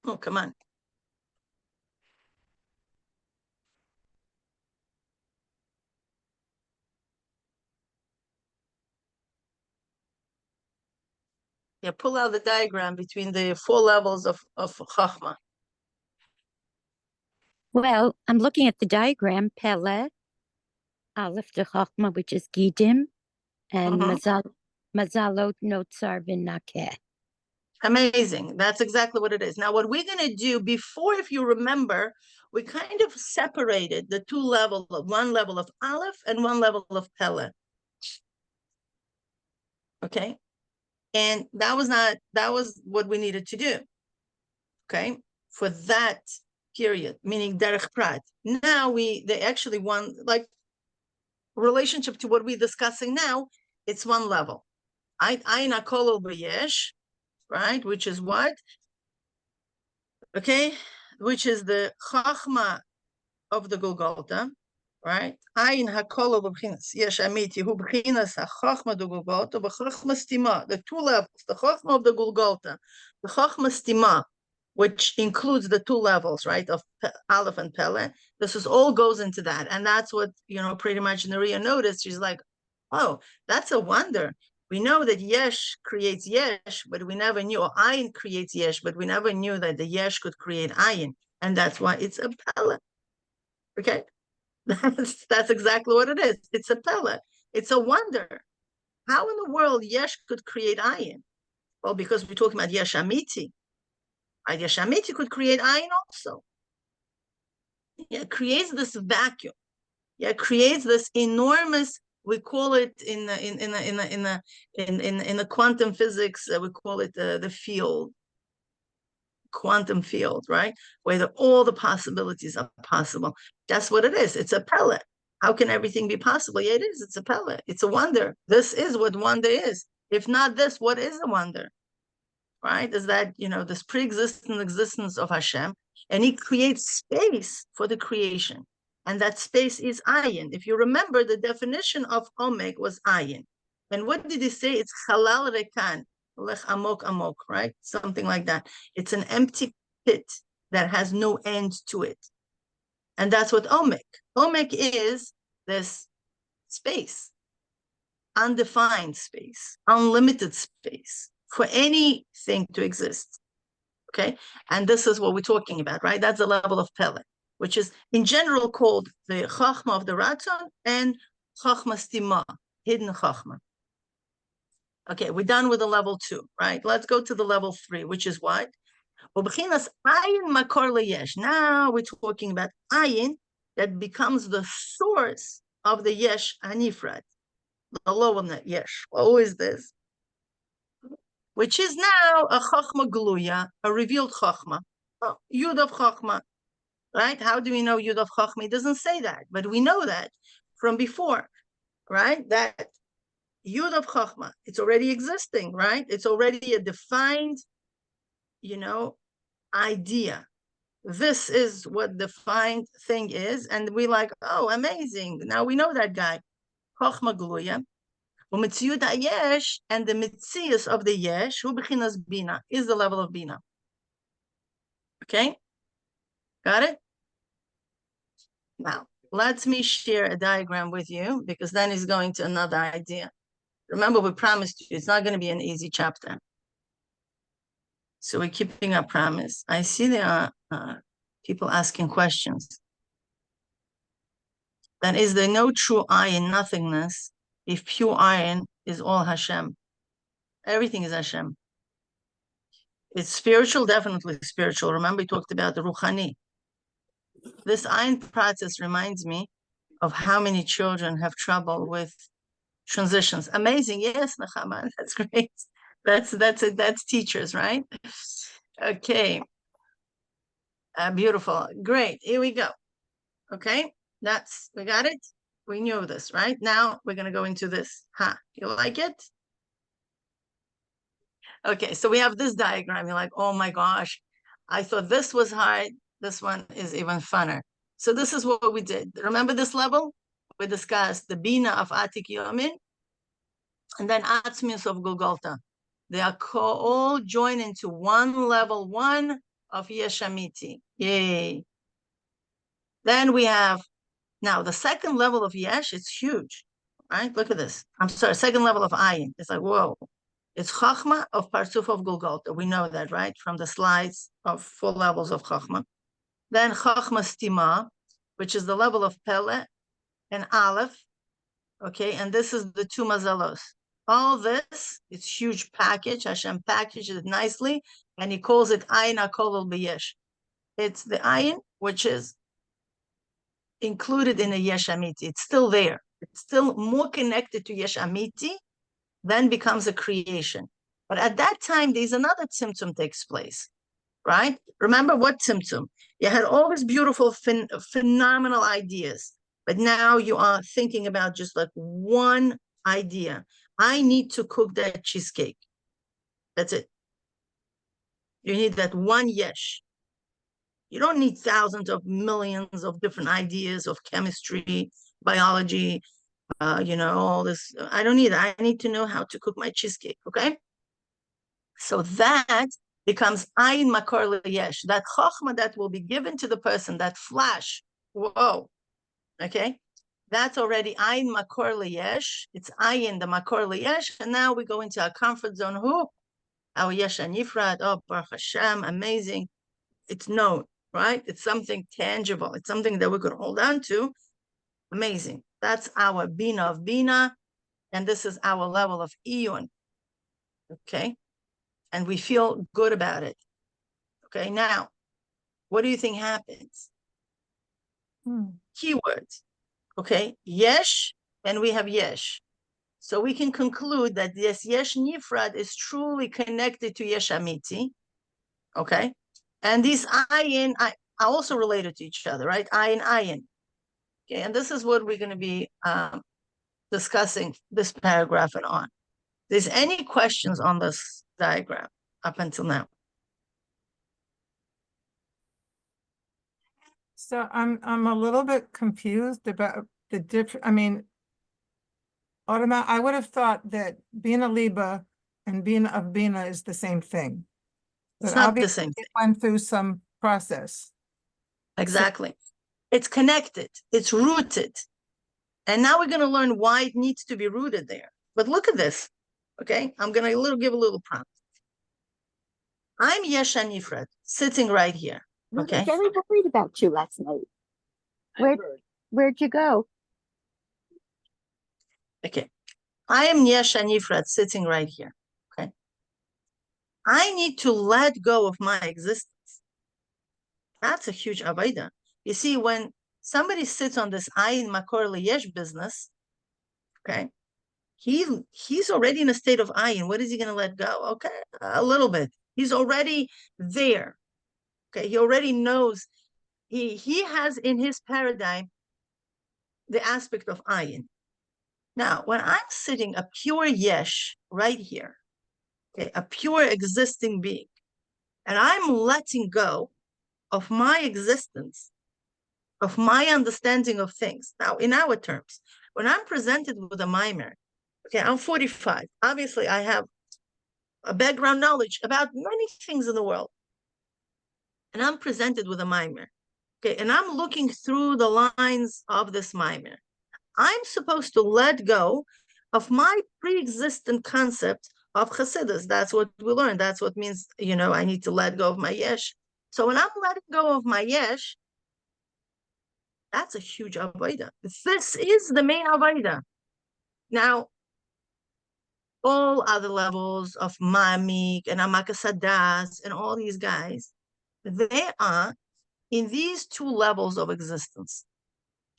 Oh, come on. Yeah, pull out the diagram between the 4 levels of Chochma. Well, I'm looking at the diagram, PELE, Alef of Chochma, which is Gidim, and Mazalot, Nocar, Venka. Amazing. That's exactly what it is. Now, what we're going to do before, if you remember, we kind of separated the 2 levels, one level of Aleph and one level of PELE. Okay. And that was what we needed to do. Okay. For that period, meaning derech prat. Now they actually want, like, relationship to what we're discussing now, it's one level. Ayin hakol b'yesh, right? Which is what? Okay, which is the Chochma of the Golgoltha, right? Ayin hakol b'chinas yesh haamiתי hu b'chinas haChochma de Golgoltha b'Chochma stima. The 2 levels, the Chochma of the Golgoltha, the Chochma stima, which includes the 2 levels, right, of Aleph and PELE. This is all goes into that, and that's what, you know, pretty much Neria noticed. She's like, oh, that's a wonder. We know that Yesh creates Yesh, but we never knew, or Ayin creates Yesh, but we never knew that the Yesh could create Ayin, and that's why it's a PELE. Okay, that's exactly what it is. It's a PELE. It's a wonder. How in the world Yesh could create Ayin? Well, because we're talking about Yesh haamity. Yesh haamity could create Ayin also. Yeah, it creates this vacuum. Yeah, it creates this enormous. We call it in the quantum physics. We call it the field, quantum field, right? Where all the possibilities are possible. That's what it is. It's a PELE. How can everything be possible? Yeah, it is. It's a PELE. It's a wonder. This is what wonder is. If not this, what is a wonder? Right? Is that, you know, this pre-existent existence of Hashem, and He creates space for the creation. And that space is ayin. If you remember, the definition of omek was ayin. And what did He say? It's halal rekan, lech amok amok, right? Something like that. It's an empty pit that has no end to it. And that's what omek. Omek is this space, undefined space, unlimited space for anything to exist. Okay, and this is what we're talking about, right? That's the level of PELE, which is in general called the Chochma of the Ratzon and Chochma stima, hidden Chochma. Okay, we're done with the level 2, right? Let's go to the level 3, which is what? Now we're talking about ayin that becomes the source of the yesh hanifrad, the lower net yesh. What is this? Which is now a Chochma Gluya, a revealed Chochma, Yud of Chochma, right? How do we know Yud of Chochma? It doesn't say that, but we know that from before, right? That Yud of Chochma, it's already existing, right? It's already a defined, you know, idea. This is what defined thing is, and we like, oh, amazing. Now we know that guy, Chochma Gluya. And the mitzias of the yesh, hu b'chinas bina, is the level of bina. Okay, got it? Now, let me share a diagram with you, because then he's going to another idea. Remember, we promised you, it's not going to be an easy chapter. So we're keeping our promise. I see there are people asking questions. Then is there no true I in nothingness if pure iron is all Hashem? Everything is Hashem. It's spiritual, definitely spiritual. Remember, we talked about the Ruchani. This ayin process reminds me of how many children have trouble with transitions. Amazing, yes, Nachama, that's great. That's teachers, right? Okay, beautiful, great. Here we go. Okay, we got it. We knew this, right? Now we're gonna go into this. You like it? Okay, so we have this diagram. You're like, oh my gosh, I thought this was hard. This one is even funner. So this is what we did. Remember this level? We discussed the Bina of Atik-Bina and then Atzmus of Golgoltha. They are all joined into one level 1 of Yesh haamity. Yay. Then we have, now the second level of Yesh, it's huge, right? Look at this. I'm sorry, second level of Ayin. It's like, whoa. It's Chochma of Precuf of Golgotha. We know that, right? From the slides of 4 levels of Chochma. Then Chochma Stima, which is the level of PELE and Alef. Okay, and this is the 2 mazalos. All this, it's huge package. Hashem packaged it nicely, and he calls it Ayin HaKolol B'Yesh. It's the Ayin, which is included in the Yesh Amiti. It's still there. It's still more connected to Yesh Amiti, then becomes a creation. But at that time, there's another tzimtzum takes place, right? Remember what tzimtzum? You had all these beautiful, phenomenal ideas, but now you are thinking about just like one idea. I need to cook that cheesecake. That's it. You need that one yesh. You don't need thousands of millions of different ideas of chemistry, biology, all this. I don't need that. I need to know how to cook my cheesecake, okay? So that becomes ayin makor leyesh, that chochma that will be given to the person, that flash, whoa, okay? That's already ayin makor leyesh. It's ayin, the makor leyesh, and now we go into our comfort zone. Who? Our yesh hanifrad. Oh, Baruch Hashem, amazing. It's known, right? It's something tangible. It's something that we could hold on to. Amazing. That's our Bina of Bina, and this is our level of Iyun. Okay? And we feel good about it. Okay, now, what do you think happens? Keywords. Okay, yesh, and we have yesh. So we can conclude that this yesh nifrad is truly connected to yesh amiti. Okay, and these ayin are also related to each other, right? Ayin, ayin. Okay, and this is what we're going to be discussing this paragraph and on. There's any questions on this diagram up until now? So I'm a little bit confused about the different. I mean, I would have thought that Bina Liba and Bina of Bina is the same thing. It's not the same thing. It went through some process. Exactly. It's connected. It's rooted. And now we're going to learn why it needs to be rooted there. But look at this. Okay, I'm going to give a little prompt. I'm Yesh Nifrad, sitting right here. Okay. We were very worried about you last night. Where'd you go? Okay. I am Yesh Nifrad, sitting right here. Okay. I need to let go of my existence. That's a huge avodah. You see, when somebody sits on this ayin makor leyesh business, okay, he's already in a state of ayin. What is he going to let go? Okay, a little bit. He's already there. Okay, he already knows. He has in his paradigm the aspect of ayin. Now, when I'm sitting a pure yesh right here, okay, a pure existing being, and I'm letting go of my existence, of my understanding of things. Now, in our terms, when I'm presented with a mimer, okay, I'm 45. Obviously, I have a background knowledge about many things in the world. And I'm presented with a mimer, okay, and I'm looking through the lines of this mimer. I'm supposed to let go of my pre-existent concept of Chassidus. That's what we learned. That's what means, I need to let go of my yesh. So when I'm letting go of my yesh, that's a huge avodah. This is the main avodah. Now, all other levels of Mamik and Amakasadas and all these guys, they are in these 2 levels of existence,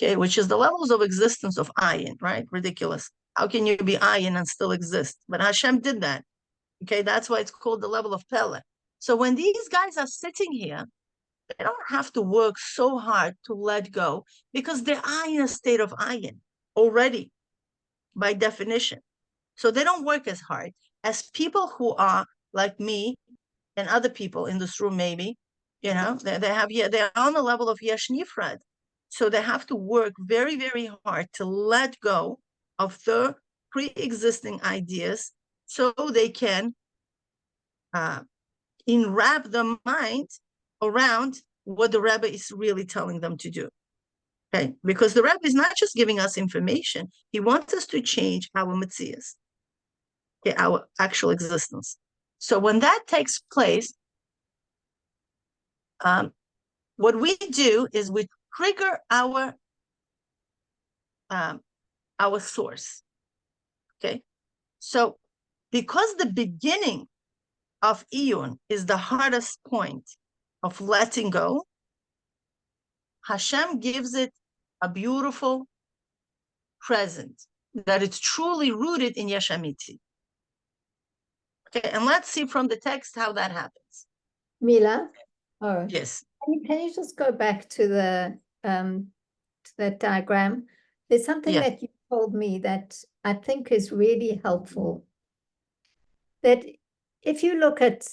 okay, which is the levels of existence of ayin, right? Ridiculous. How can you be ayin and still exist? But Hashem did that, okay? That's why it's called the level of PELE. So when these guys are sitting here, they don't have to work so hard to let go because they are in a state of ayin already, by definition. So they don't work as hard as people who are like me and other people in this room, maybe, they're on the level of yesh nifrad. So they have to work very, very hard to let go of the pre-existing ideas so they can enwrap the mind around what the Rebbe is really telling them to do. Okay, because the Rebbe is not just giving us information, he wants us to change our metzias. okay, our actual existence. So when that takes place, what we do is we trigger our source. Okay, so because the beginning of Iyun is the hardest point of letting go, Hashem gives it a beautiful present, that it's truly rooted in Yesh Amiti. Okay, and let's see from the text how that happens. Mila? Oh, yes. Can you just go back to that diagram? There's something that you told me that I think is really helpful. That if you look at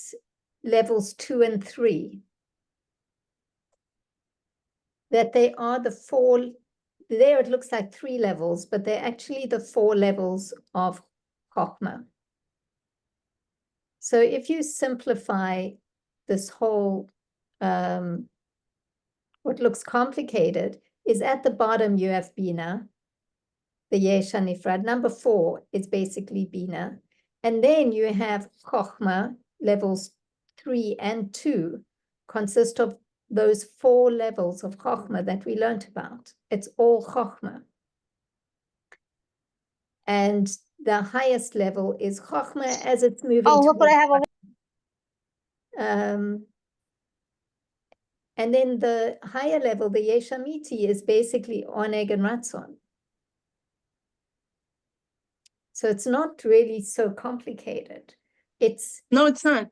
levels 2 and 3, that they are the 4, there it looks like 3 levels, but they're actually the 4 levels of Chochma. So if you simplify this whole, what looks complicated, is at the bottom you have Bina, the Yesh HaNifrad. Number 4 is basically Bina. And then you have Chochma, levels 3 and 2, consist of those 4 levels of Chochma that we learned about. It's all Chochma. And the highest level is Chochma as it's moving. Oh, look what I have over. And then the higher level, the Yesh Amiti, is basically Oneg and Ratzon. So it's not really so complicated. No, it's not.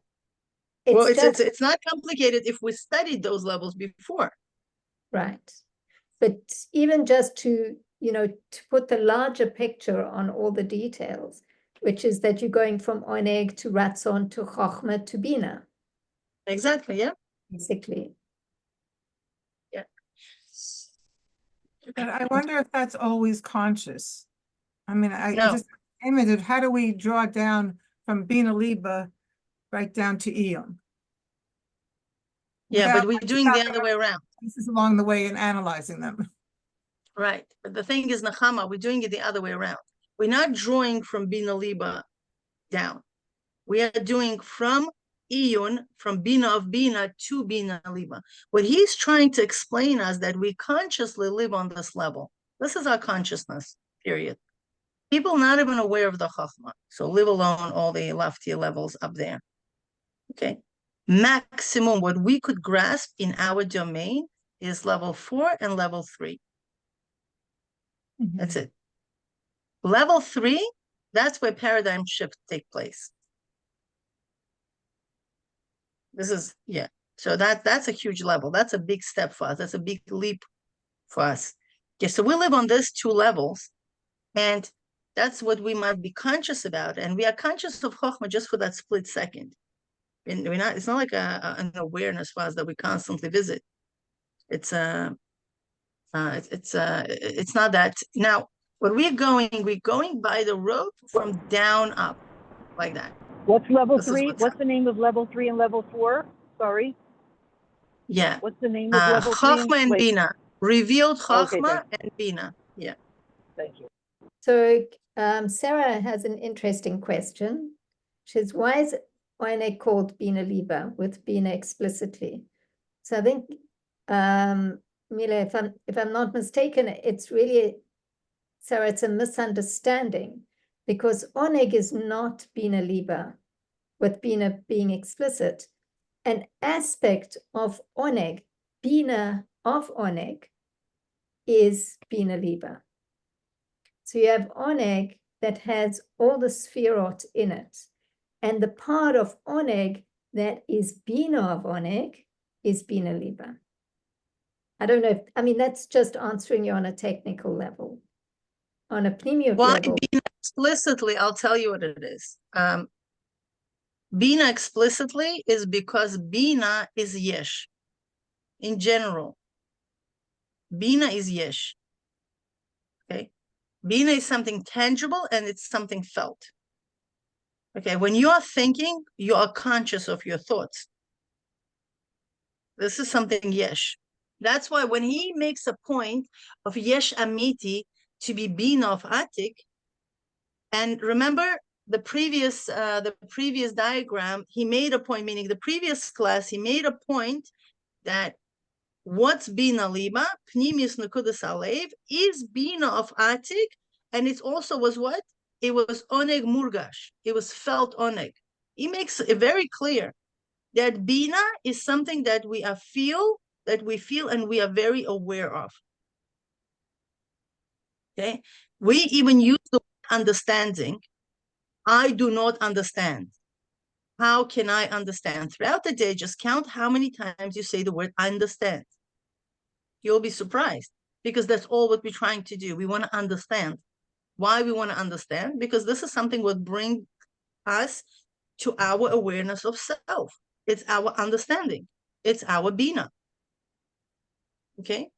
It's it's not complicated if we studied those levels before. Right. But even just to put the larger picture on all the details, which is that you're going from Oneg to Ratzon to Chochma to Bina. Exactly, yeah. Basically. Yeah. But I wonder if that's always conscious. I mean, I No. just imagine, how do we draw down from Bina Liba right down to Iyun? Yeah, but we're doing the other way around. This is along the way in analyzing them. Right. But the thing is, Nechama, we're doing it the other way around. We're not drawing from Bina Liba down. We are doing from Iyun, from Bina of Bina to Bina Liba. What he's trying to explain us that we consciously live on this level. This is our consciousness, period. People not even aware of the Chochma, so live alone all the loftier levels up there. Okay. Maximum what we could grasp in our domain is level 4 and level 3. That's it. Level 3, that's where paradigm shifts take place. This is, so that's a huge level. That's a big step for us. That's a big leap for us. Okay, so we live on these 2 levels, and that's what we might be conscious about. And we are conscious of Chochma just for that split second. And we're not, it's not like an awareness for us that we constantly visit. It's not that. Now, what we're going by the road from down up, like that. What's level 3? What's the name of level 3 and level 4? Sorry. Yeah. What's the name of level 3? Chochma and Bina. Revealed Chochma and Bina. Yeah. Thank you. So Sarah has an interesting question. She says, why is Oneg called Bina Liba with Bina explicitly? So I think, Mila, if I'm not mistaken, it's really, Sarah, it's a misunderstanding, because Oneg is not Bina Liba, with Bina being explicit. An aspect of Oneg, Bina of Oneg, is Bina Liba. So you have Oneg that has all the sphirot in it. And the part of Oneg that is Bina of Oneg is Bina Liba. I don't know if, that's just answering you on a technical level. On a pneumic level. Bina explicitly, I'll tell you what it is. Bina explicitly is because Bina is Yesh. In general, Bina is Yesh. Okay? Bina is something tangible and it's something felt. Okay, when you are thinking, you are conscious of your thoughts. This is something Yesh. That's why when he makes a point of Yesh Amiti to be Bina of Atik, and remember, the previous diagram, he made a point, meaning the previous class, he made a point that what's Bina Liba, Pnimius Nekudas Alev, is Bina of Atik, and it also was what? It was Oneg Murgash. It was felt Oneg. He makes it very clear that Bina is something that we feel and we are very aware of. Okay? We even use the word understanding. I do not understand. How can I understand? Throughout the day, just count how many times you say the word understand. You'll be surprised, because that's all what we're trying to do. We want to understand. Why we want to understand? Because this is something what brings us to our awareness of self. It's our understanding. It's our Bina. Okay?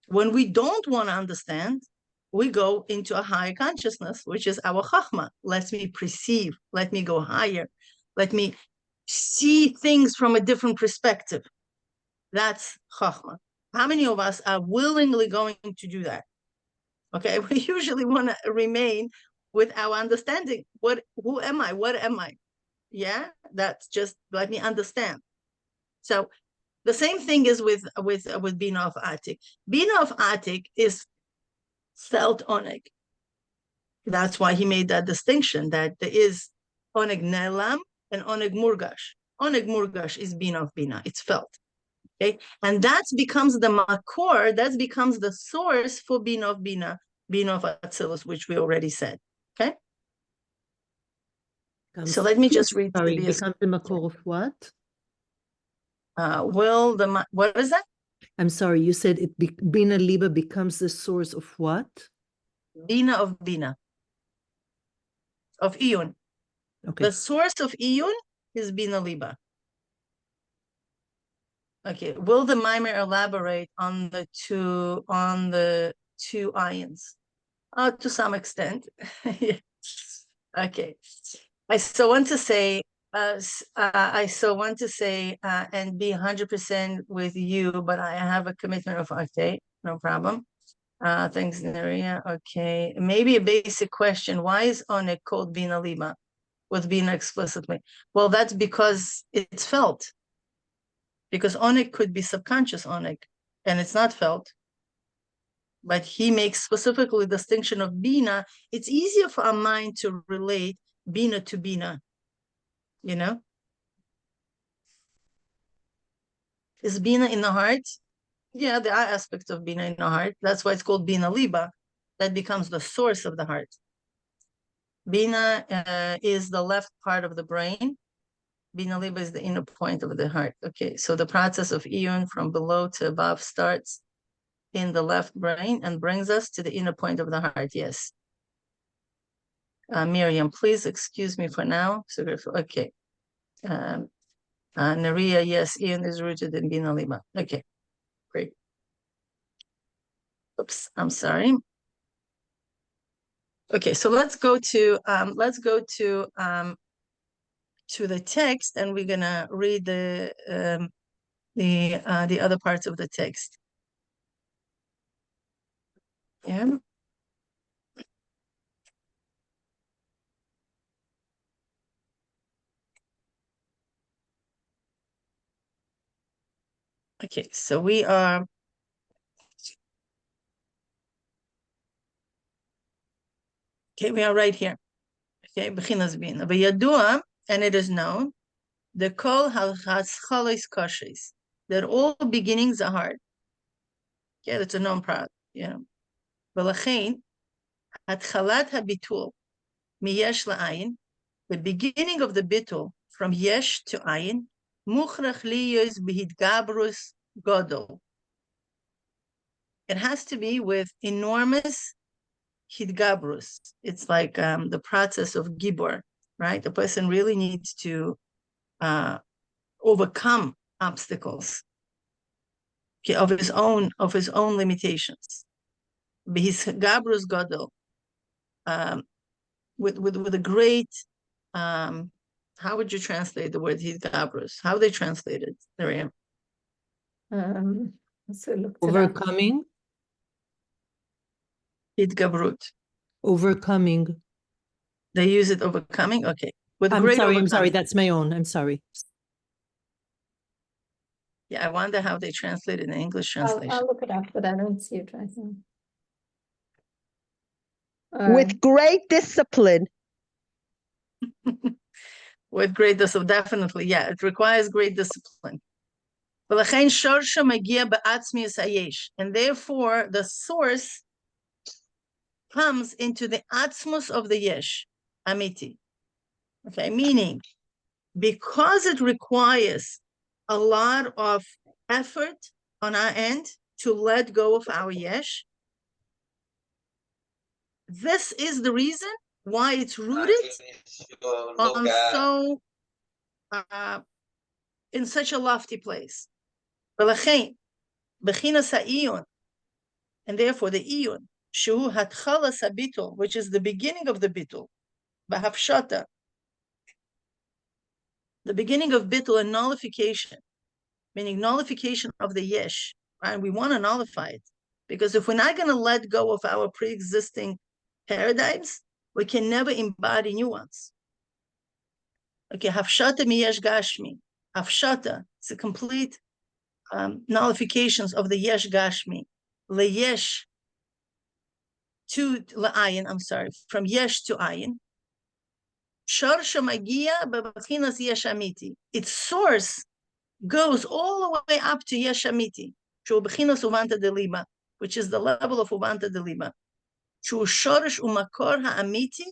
When we don't want to understand, we go into a higher consciousness, which is our Chachma. Let me perceive. Let me go higher. Let me see things from a different perspective. That's Chachma. How many of us are willingly going to do that? Okay, we usually want to remain with our understanding. Who am I? What am I? Yeah, that's just let me understand. So the same thing is with Bina of Atik. Bina of Atik is felt oneg. That's why he made that distinction that there is oneg nelam and oneg murgash. Oneg murgash is Bina of Bina. It's felt. Okay, and that becomes the makor. That becomes the source for Bina of Bina, Bina of Atzilus, which we already said. Okay. So let me just read. Sorry, becomes the makor of what? What is that? I'm sorry, you said Bina Liba becomes the source of what? Bina of Bina. Of Iyun. Okay. The source of Iyun is Bina Liba. Okay. Will the mimer elaborate on the two ions? To some extent. Okay. I so want to say and be 100% with you, but I have a commitment of okay, no problem. Thanks, Neria. Okay, maybe a basic question: why is Onek called Bina Liba with Bina explicitly? Well, that's because it's felt. Because Onek could be subconscious Onek, and it's not felt. But he makes specifically distinction of Bina. It's easier for our mind to relate Bina to Bina. You know, is Bina in the heart? Yeah, there are aspects of Bina in the heart. That's why it's called Bina Liba. That becomes the source of the heart. Bina is the left part of the brain. Bina Liba is the inner point of the heart. Okay, so the process of Iyun from below to above starts in the left brain and brings us to the inner point of the heart. Yes. Miriam, please excuse me for now. Okay. Naria, yes, Iyun is rooted in Bina Liba. Okay, great. Oops, I'm sorry. Okay, so let's go to the text, and we're gonna read the other parts of the text. Yeah. Okay, so we are. Okay, we are right here. Okay, Bechinas Bina. V'yadua, and it is known, the kol halchaschalos koshes, that all beginnings are hard. Yeah, that's a known product. Yeah. V'lachein atchalat habitul miyesh la'ayin, the beginning of the bitul from yesh to ayin, muchrach liyos b'hidgabrus godol. It has to be with enormous hidgabrus. It's like the process of gibor, right? The person really needs to overcome obstacles, okay, of his own limitations. His gabrus gadol, with a great how would you translate the word hidgabrus? How they translate it, Miriam? Overcoming. Hidgabrut. Overcoming. They use it overcoming. Okay. With I'm great sorry, overcoming. that's my own. I'm sorry. Yeah, I wonder how they translate it in English translation. I'll look it up, but I don't see it right now. With great discipline. With great discipline, definitely. Yeah, it requires great discipline. And therefore, the source comes into the Atzmus of the yesh, haMiti. Okay, meaning, because it requires a lot of effort on our end to let go of our yesh, this is the reason why it's rooted on in such a lofty place. And therefore the Iyun, Shu Hatchala Sabitul, which is the beginning of the Bitul, Bahafshata, the beginning of Bitul and nullification, meaning nullification of the Yesh, right? We want to nullify it, because if we're not going to let go of our pre-existing paradigms, we can never embody new ones. Okay, Hafshata miyesh gashmi. Hafshata, it's a complete nullifications of the yesh gashmi. Leyesh to la'ayin, I'm sorry, from yesh to ayin. Sharsha magia bebachinas yesh haMiti. Its source goes all the way up to yesh haMiti, shu bechinas uvanta de liba, which is the level of uvanta de liba. Shu shorish umakor haAmiti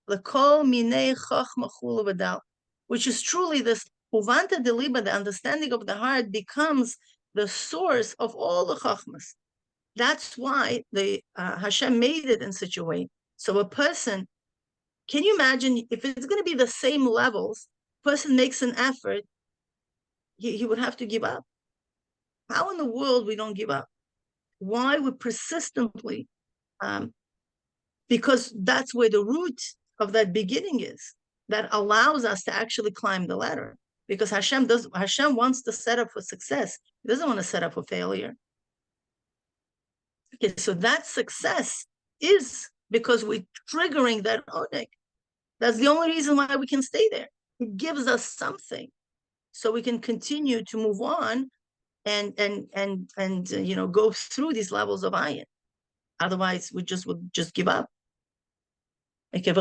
lekol minei chochma chulu v'dal, which is truly this uvanta de liba, the understanding of the heart, becomes the source of all the chochmas. That's why the Hashem made it in such a way. So a person, can you imagine if it's going to be the same levels, person makes an effort, he would have to give up. How in the world we don't give up? Why we persistently, because that's where the root of that beginning is, that allows us to actually climb the ladder. Because Hashem wants to set up for success. He doesn't want to set up for failure. Okay, so that success is because we're triggering that oneg. That's the only reason why we can stay there. It gives us something, so we can continue to move on and go through these levels of ayin. Otherwise, we would just give up. Okay, and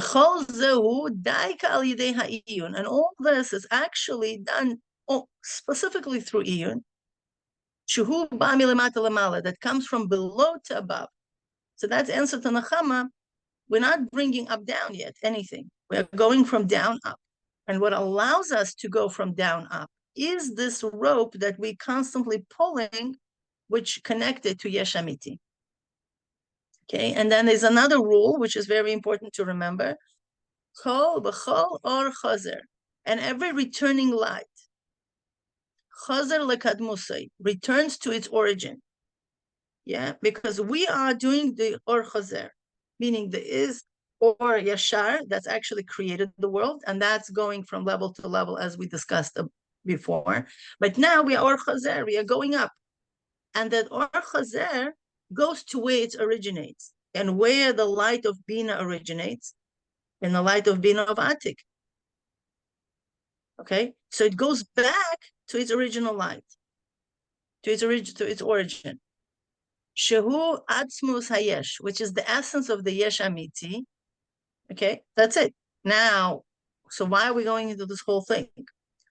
all this is actually done specifically through Iyun. That comes from below to above. So that's answer to Chachama. We're not bringing up down yet anything. We're going from down up. And what allows us to go from down up is this rope that we constantly pulling, which connected to yesh haMiti. Okay, and then there's another rule which is very important to remember. Kol b'chol or chazer, and every returning light, chazer lekadmusay, returns to its origin. Yeah, because we are doing the or chazer, meaning there is or yashar that's actually created the world, and that's going from level to level as we discussed before. But now we are or chazer, we are going up, and that or chazer goes to where it originates, and where the light of Bina originates, in the light of Bina of Atik. Okay, so it goes back to its original light, to its origin. Shehu Atzmus hayesh, which is the essence of the yesh haMiti. Okay, that's it. Now, so why are we going into this whole thing?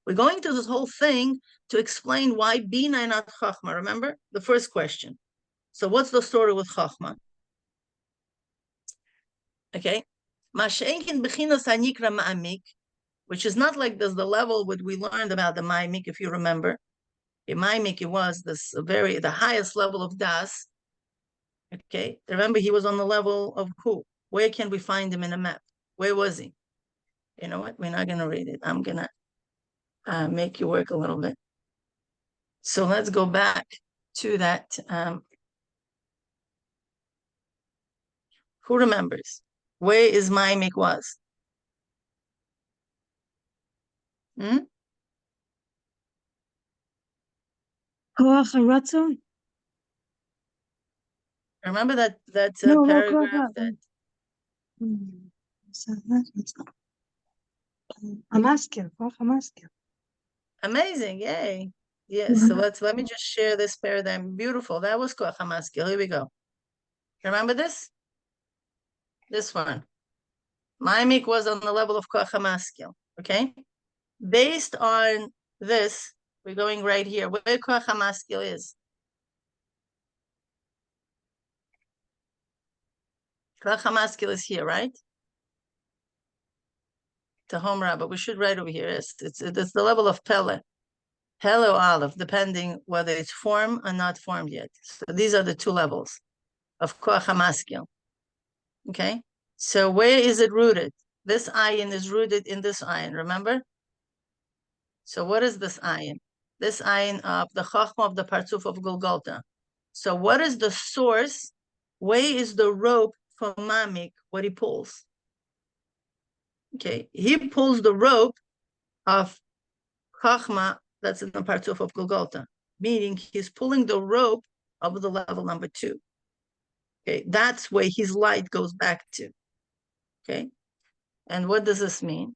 We're going into this whole thing to explain why Bina and not Chochma. Remember the first question. So what's the story with Chochma? Okay, which is not like this, the level what we learned about the Ma'amik, if you remember. In Ma'amik, it was the highest level of Das. Okay, remember he was on the level of who? Where can we find him in a map? Where was he? You know what? We're not going to read it. I'm going to make you work a little bit. So let's go back to that. Who remembers? Where is Ma'amik was? HaRatzon. Remember that No, paragraph that Amazing, yay. Yes, so let me just share this paradigm. Beautiful. That was Chochma. Here we go. Remember this? This one. Ma'amik was on the level of Chochma, okay? Based on this, we're going right here. Where Chochma is. Chochma is here, right? Tehom Rabba. We should write over here. It's the level of PELE. PELE or Aleph, depending whether it's formed or not formed yet. So these are the two levels of Chochma. Okay? So where is it rooted? This ayin is rooted in this ayin, remember? So what is this ayin? This ayin of the Chochma of the Purtzuf of Golgoltha. So what is the source? Where is the rope for Mamik, what he pulls? Okay, he pulls the rope of Chochma that's in the Purtzuf of Golgoltha, meaning he's pulling the rope of the level number 2. Okay, that's where his light goes back to. Okay, and what does this mean?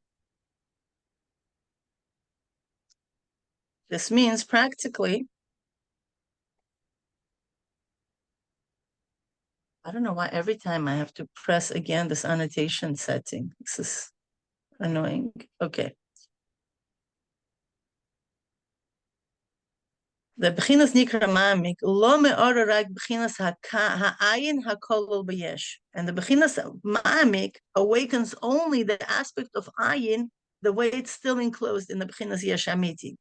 This means practically, I don't know why every time I have to press again this annotation setting. This is annoying. Okay. The Bechinas Nikra Ma'amik, lo me'ora rak Bechinas ha'ayin hakol b'yesh. And the Bechinas Ma'amik awakens only the aspect of ayin, the way it's still enclosed in the Bechinas Yesh Hamiti.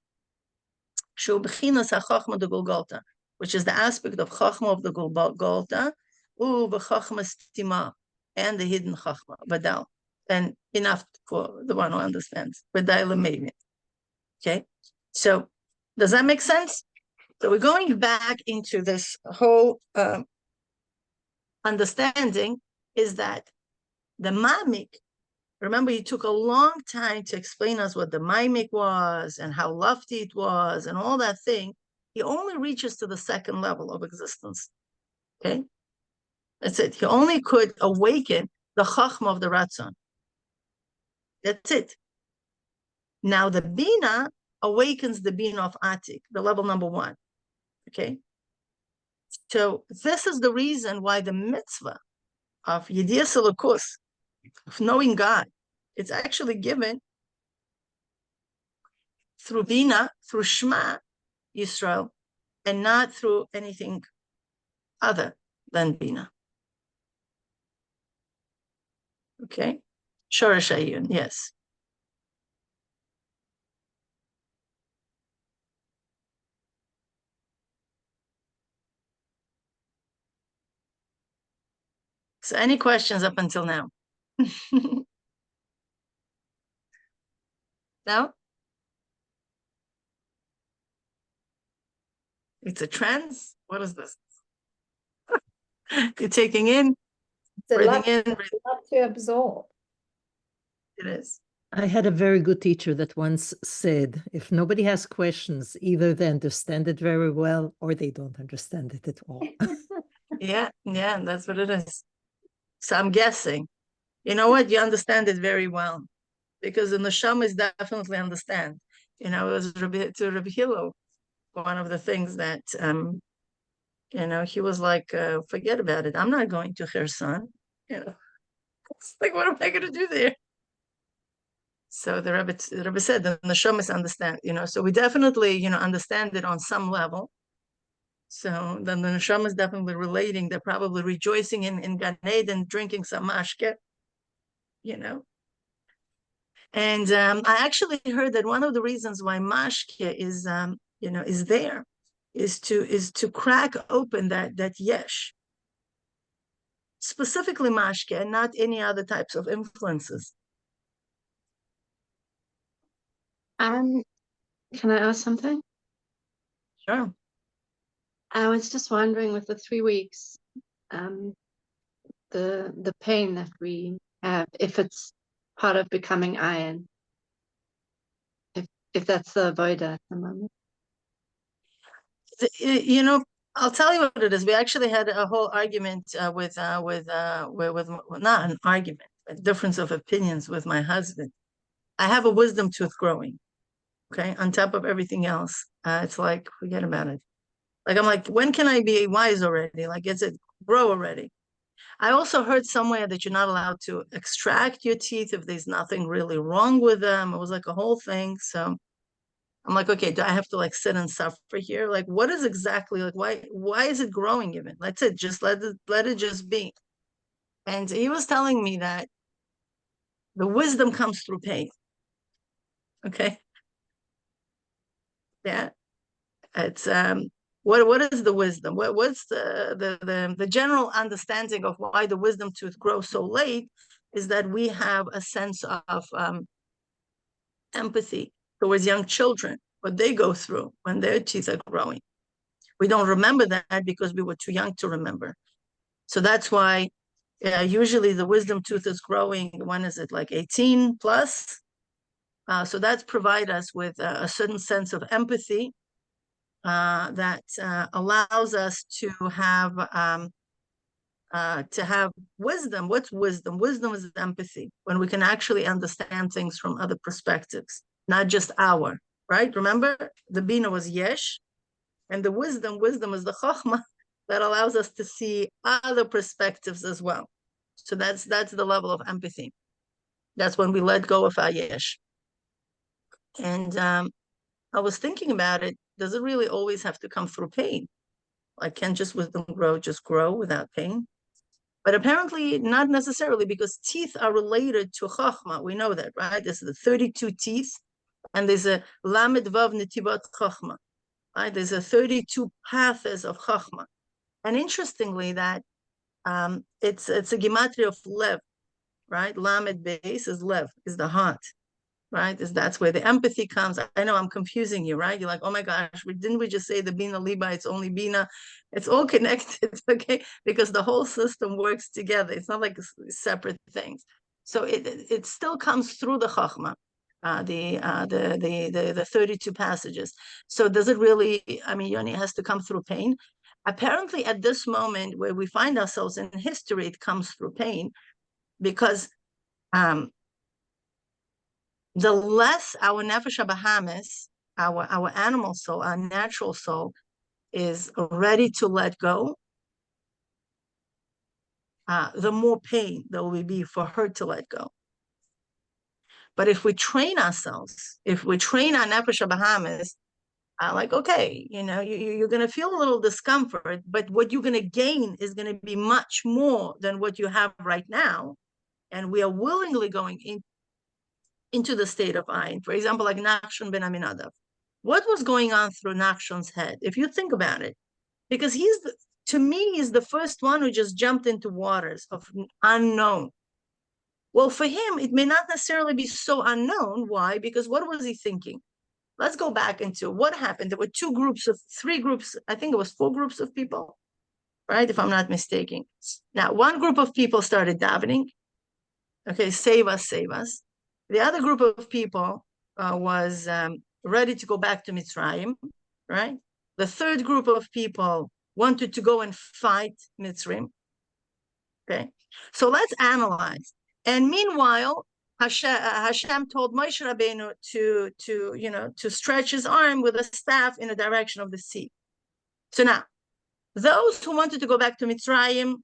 Shu Bechinas ha'chochma de Golgoltha, which is the aspect of Chochma of the Golgoltha, v'chochma stima, and the hidden Chochma, Vadal. And enough for the one who understands. Vadal maybe. Okay? So, does that make sense? So we're going back into this whole understanding is that the Ma'amik, remember he took a long time to explain us what the Ma'amik was and how lofty it was and all that thing. He only reaches to the second level of existence. Okay? That's it. He only could awaken the Chochma of the Ratzon. That's it. Now the Bina awakens the Bina of Atik, the level number 1. Okay? So this is the reason why the mitzvah of Yedias Elokus, of knowing God, it's actually given through Bina, through Shema Yisrael, and not through anything other than Bina. Okay? Shoresh Ayun, yes. So any questions up until now? No? It's a trance? What is this? You're taking in, breathing in, breathing. Lot to absorb. It is. I had a very good teacher that once said, if nobody has questions, either they understand it very well or they don't understand it at all. Yeah, that's what it is. So I'm guessing. You know what? You understand it very well. Because the neshamas definitely understand. You know, it was to Rabbi Hillel, one of the things that, you know, he was like, forget about it. I'm not going to haRatzon. You know, it's like, what am I going to do there? So the Rebbe said the neshamas understand, you know, so we definitely, you know, understand it on some level. So then the neshamas definitely relating, they're probably rejoicing in Gan Eden, drinking some mashke, you know. And I actually heard that one of the reasons why mashke is, you know, is there, is to crack open that yesh, specifically mashke, and not any other types of influences. Can I ask something? Sure. I was just wondering, with the 3 weeks, the pain that we have, if it's part of becoming iron, if that's the avoida at the moment. You know, I'll tell you what it is. We actually had a whole argument with not an argument, a difference of opinions with my husband. I have a wisdom tooth growing, okay, on top of everything else. It's like, forget about it. Like, I'm like, when can I be wise already? Like, is it grow already? I also heard somewhere that you're not allowed to extract your teeth if there's nothing really wrong with them. It was like a whole thing. So I'm like, okay, do I have to like sit and suffer here? Like, what is exactly, like, why is it growing even? That's it. Just let it just be. And he was telling me that the wisdom comes through pain. Okay. Yeah. It's what is the wisdom? What's the general understanding of why the wisdom tooth grows so late is that we have a sense of empathy towards young children, what they go through when their teeth are growing. We don't remember that because we were too young to remember. So that's why usually the wisdom tooth is growing, when is it, like 18 plus? So that's provide us with a certain sense of empathy that allows us to have wisdom. What's wisdom? Wisdom is empathy, when we can actually understand things from other perspectives, not just our, right? Remember, the Bina was yesh, and the wisdom is the Chochma that allows us to see other perspectives as well. So that's the level of empathy. That's when we let go of our yesh. And I was thinking about it. Does it really always have to come through pain? Like, can just wisdom just grow without pain? But apparently not necessarily, because teeth are related to Chochma. We know that, right? There's the 32 teeth, and there's a Lamed Vav Netivat Chochma, right? There's a 32 paths of Chochma. And interestingly, that it's a gematria of Lev, right? Lamed base is Lev, is the heart. Right? That's where the empathy comes. I know I'm confusing you, right? You're like, oh my gosh, didn't we just say the Bina Liba? It's only Bina. It's all connected, okay? Because the whole system works together. It's not like separate things. So it still comes through the Chochma, the 32 passages. So does it really? I mean, Yoni has to come through pain. Apparently, at this moment where we find ourselves in history, it comes through pain, because the less our nefesh habahamis, our animal soul, our natural soul, is ready to let go, the more pain there will be for her to let go. But if we train ourselves, if we train our nefesh habahamis, like, okay, you're going to feel a little discomfort, but what you're going to gain is going to be much more than what you have right now. And we are willingly going into the state of Ayin. For example, like Nachshon ben Aminadav. What was going on through Nachshon's head, if you think about it? Because to me, he's the first one who just jumped into waters of unknown. Well, for him, it may not necessarily be so unknown. Why? Because what was he thinking? Let's go back into what happened. There were 3 groups, I think it was 4 groups of people, right? If I'm not mistaken. Now, one group of people started davening. Okay, save us, save us. The other group of people was ready to go back to Mitzrayim, right? The third group of people wanted to go and fight Mitzrayim. Okay, so let's analyze. And meanwhile, Hashem told Moshe Rabbeinu to stretch his arm with a staff in the direction of the sea. So now, those who wanted to go back to Mitzrayim,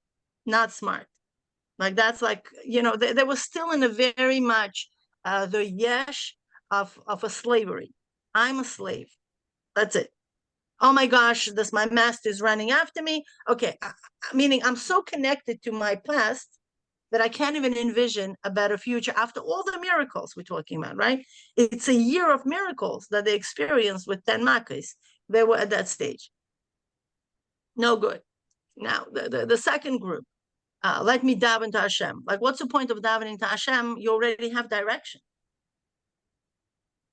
not smart. Like, that's like, they were still in a very much the yesh of a slavery. I'm a slave. That's it. Oh my gosh, my master is running after me. Okay, meaning I'm so connected to my past that I can't even envision a better future after all the miracles we're talking about, right? It's a year of miracles that they experienced with 10 Makkos. They were at that stage. No good. Now, the second group, let me daven to Hashem. Like, what's the point of davening to Hashem? You already have direction.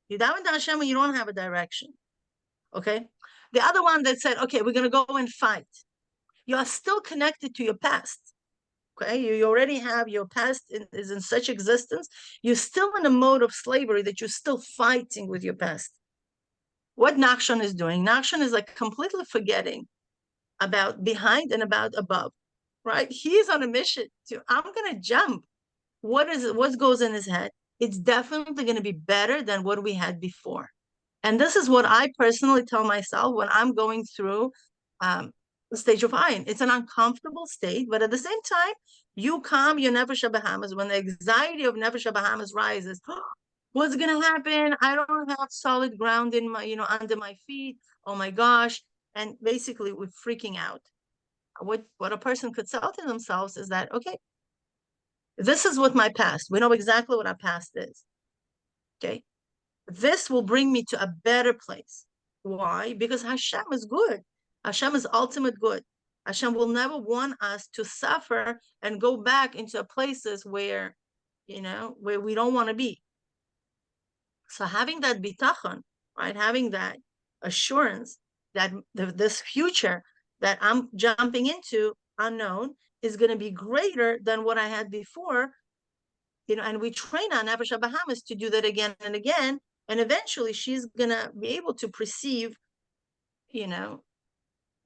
You daven to Hashem when you don't have a direction. Okay? The other one that said, okay, we're going to go and fight. You are still connected to your past. Okay? You already have your past is in such existence. You're still in a mode of slavery that you're still fighting with your past. What Nachshon is doing, Nachshon is like completely forgetting about behind and about above, right? He's on a mission to, I'm going to jump. What goes in his head? It's definitely going to be better than what we had before. And this is what I personally tell myself when I'm going through the stage of Ayin. It's an uncomfortable state, but at the same time, you calm your Nefesh HaBahamis. When the anxiety of Nefesh HaBahamis rises, what's going to happen? I don't have solid ground in my, under my feet. Oh my gosh. And basically we're freaking out. What a person could tell to themselves is that, okay, this is what my past, we know exactly what our past is. Okay. This will bring me to a better place. Why? Because Hashem is good. Hashem is ultimate good. Hashem will never want us to suffer and go back into places where, where we don't want to be. So having that bitachon, right? Having that assurance that this future that I'm jumping into, unknown, is going to be greater than what I had before, and we train our Nefesh HaBahamis to do that again and again. And eventually she's going to be able to perceive,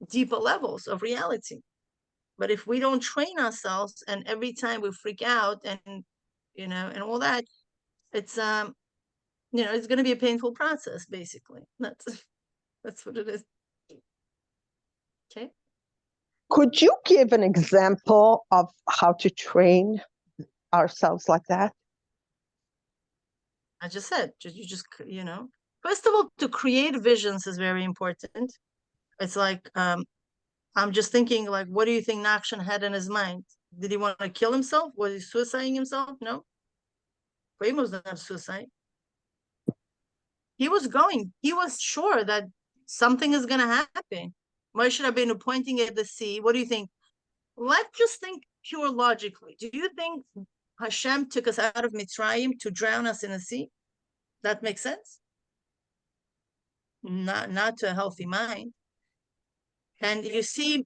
deeper levels of reality. But if we don't train ourselves and every time we freak out and, and all that, it's, it's going to be a painful process, basically. That's what it is. Okay. Could you give an example of how to train ourselves like that? I just said, first of all, to create visions is very important. It's like, I'm just thinking, like, what do you think Nachshon had in his mind? Did he want to kill himself? Was he suiciding himself? No. Frame was not suicide. He was sure that something is going to happen. Moshe Rabbeinu pointing at the sea. What do you think? Let's just think pure logically. Do you think Hashem took us out of Mitzrayim to drown us in the sea? That makes sense? Not to a healthy mind. And you see,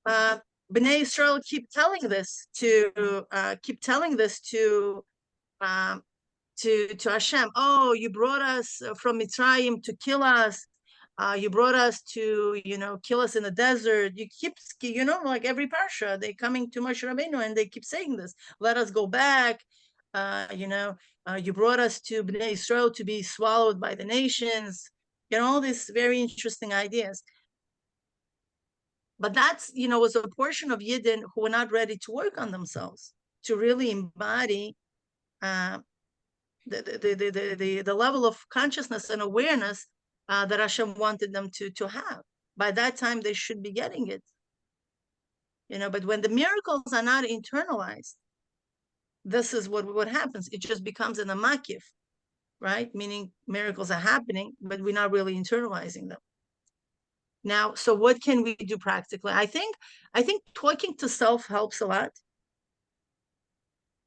Bnei Israel keep telling this to Hashem. Oh, you brought us from Mitzrayim to kill us. You brought us to, kill us in the desert. You keep, like every parsha, they coming to Moshe Rabbeinu and they keep saying this. Let us go back. You brought us to Bnei Israel to be swallowed by the nations. All these very interesting ideas. But that's, was a portion of Yidden who were not ready to work on themselves, to really embody the level of consciousness and awareness that Hashem wanted them to have. By that time, they should be getting it. But when the miracles are not internalized, this is what happens. It just becomes an amakif, right? Meaning miracles are happening, but we're not really internalizing them. Now, so what can we do practically? I think talking to self helps a lot.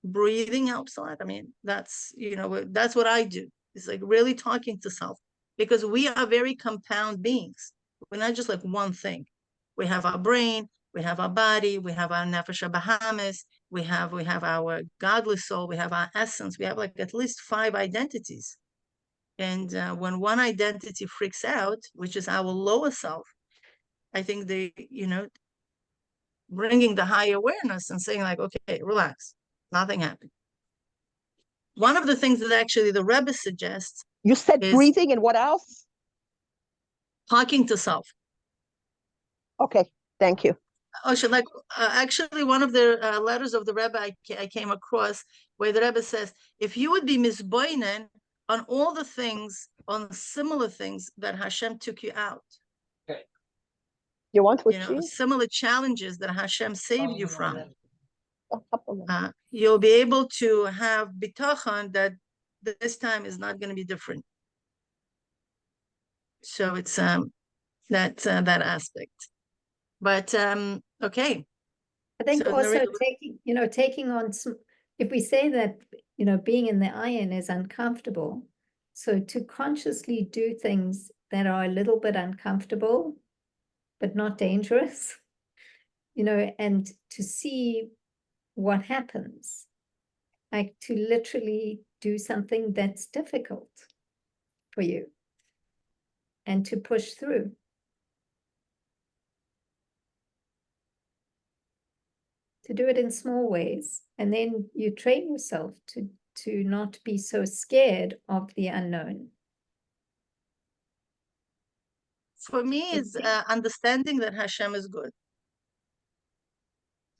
Breathing helps a lot. I mean, that's what I do. It's like really talking to self, because we are very compound beings. We're not just like one thing. We have our brain, we have our body, we have our Nefesh HaBahamis, we have our godly soul, we have our essence. We have like at least 5 identities. And when one identity freaks out, which is our lower self, I think bringing the high awareness and saying like, okay, relax, nothing happened. One of the things that actually the Rebbe suggests. You said breathing and what else? Talking to self. Okay, thank you. Oh, actually, one of the letters of the Rebbe I came across where the Rebbe says, if you would be misboinen on all the things, on similar things that Hashem took you out. Okay. You want to similar challenges that Hashem saved you from. You'll be able to have bitachon that this time is not going to be different. So it's that aspect. But okay. I think so also taking on some, if we say that being in the Ayin is uncomfortable, so to consciously do things that are a little bit uncomfortable but not dangerous, and to see what happens, like to literally do something that's difficult for you and to push through. to do it in small ways. And then you train yourself to not be so scared of the unknown. For me, it's understanding that Hashem is good.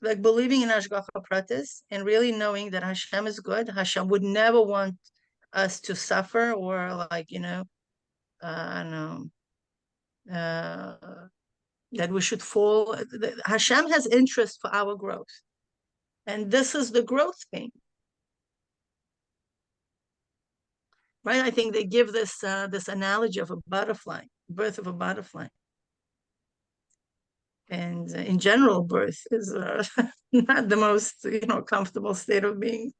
Like believing in Hashgacha Pratis and really knowing that Hashem is good. Hashem would never want us to suffer or like, you know, I don't know, that we should fall. Hashem has interest for our growth. And this is the growth thing. Right? I think they give this this analogy of a butterfly, birth of a butterfly. And in general, birth is not the most, you know, comfortable state of being.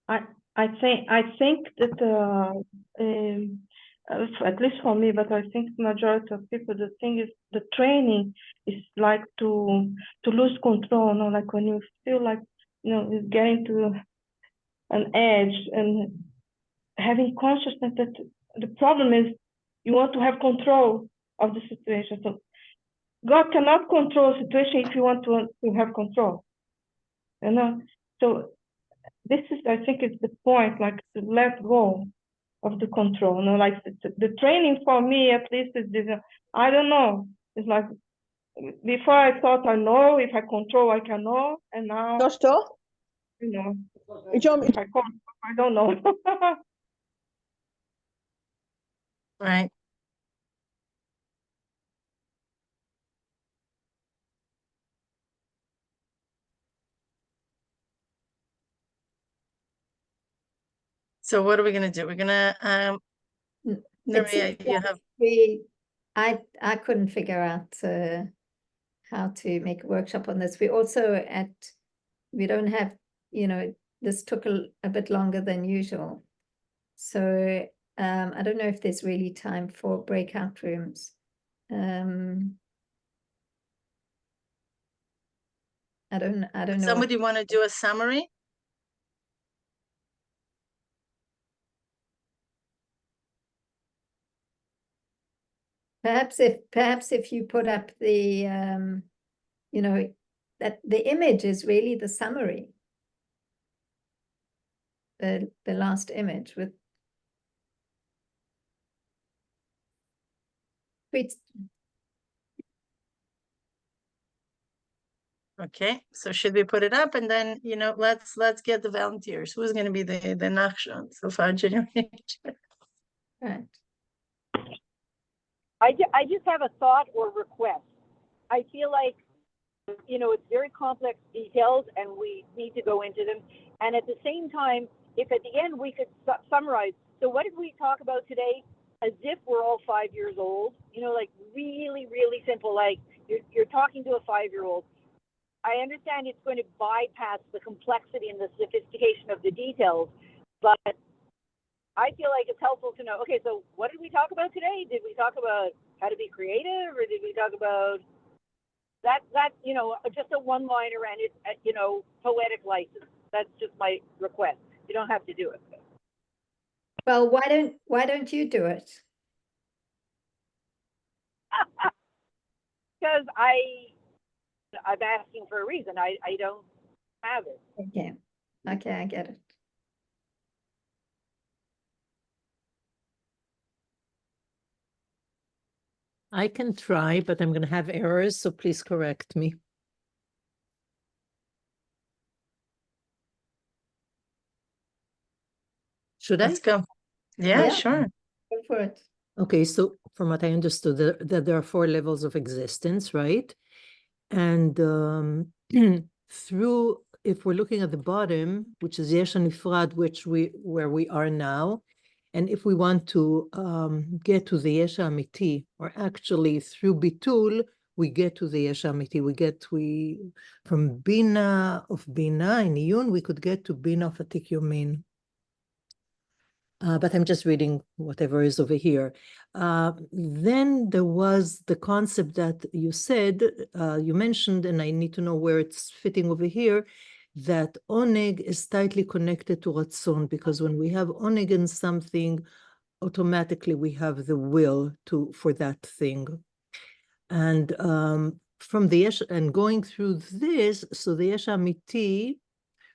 I think that at least for me, but I think the majority of people, the thing is the training is like to lose control. You know, like when you feel like, you know, it's getting to an edge and having consciousness that the problem is you want to have control of the situation. So God cannot control a situation if you want to have control. You know, so this is, I think, it's the point, like to let go of the control. You know, like the training for me, at least, is this. I don't know. It's like before I thought I know. If I control, I can know, and now you know, if I control, I don't know. Right. So what are we going to do? We're going to, Maria, you have... I couldn't figure out how to make a workshop on this. We also we don't have, you know, this took a bit longer than usual. So I don't know if there's really time for breakout rooms. I don't know. Somebody want to do a summary? Perhaps if you put up the you know, that the image is really the summary. The last image with Okay, so should we put it up and then, you know, let's get the volunteers. Who's going to be the Nachshon so far generation? Right. I just have a thought or request. I feel like, you know, it's very complex details and we need to go into them. And at the same time, if at the end we could summarize, so what did we talk about today? As if we're all 5 years old, you know, like really, really simple, like you're talking to a 5-year-old. I understand it's going to bypass the complexity and the sophistication of the details, but I feel like it's helpful to know, okay, so what did we talk about today? Did we talk about how to be creative, or did we talk about that, you know, just a one-liner and it's, you know, poetic license? That's just my request. You don't have to do it. Well, why don't you do it? Because I'm asking for a reason. I don't have it. Okay, I get it. I can try, but I'm going to have errors, so please correct me. Should Let's I? go. Yeah, sure. Go for it. Okay, so from what I understood, that there are 4 levels of existence, right? And through, if we're looking at the bottom, which is Yesh HaNifrad, where we are now, and if we want to get to the Yesh HaAmiti, or actually through Bitul, we get to the Yesh HaAmiti. From Bina of Bina-Iyun, we could get to Bina of Atik-Yomין. But I'm just reading whatever is over here. Then there was the concept that you said, you mentioned, and I need to know where it's fitting over here, that oneg is tightly connected to Ratzon, because when we have oneg in something, automatically we have the will for that thing. And from the yesh and going through this, so the yesh haAmiti,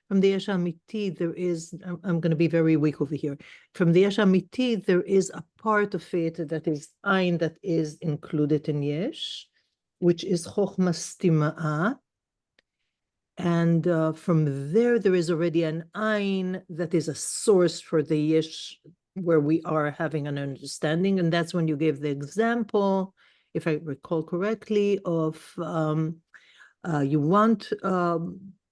from the yesh haAmiti, there is, I'm going to be very weak over here. From the yesh haAmiti, there is a part of it that is ayin that is included in yesh, which is chochma sתימאה. And from there is already an ayin that is a source for the yesh, where we are having an understanding. And that's when you gave the example, if I recall correctly, of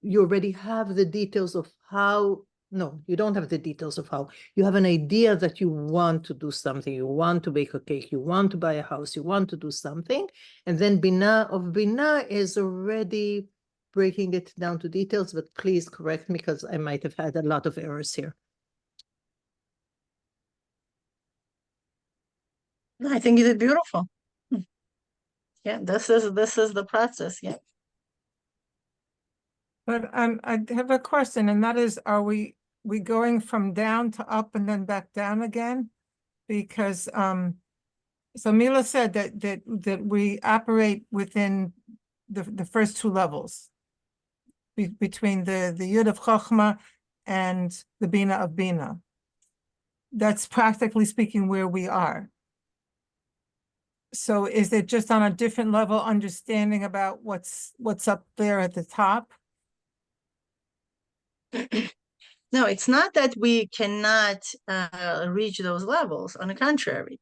you already have the details of how, no, you don't have the details of how. You have an idea that you want to do something, you want to bake a cake, you want to buy a house, you want to do something. And then Bina of Bina is already breaking it down to details, but please correct me because I might have had a lot of errors here. I think you did beautiful. Yeah, this is the process. Yeah. But I have a question, and that is, are we going from down to up and then back down again? Because so Mila said that we operate within the first two levels, between the Yud of Chochma and the Bina of Bina. That's practically speaking where we are. So is it just on a different level understanding about what's up there at the top? No, it's not that we cannot reach those levels. On the contrary,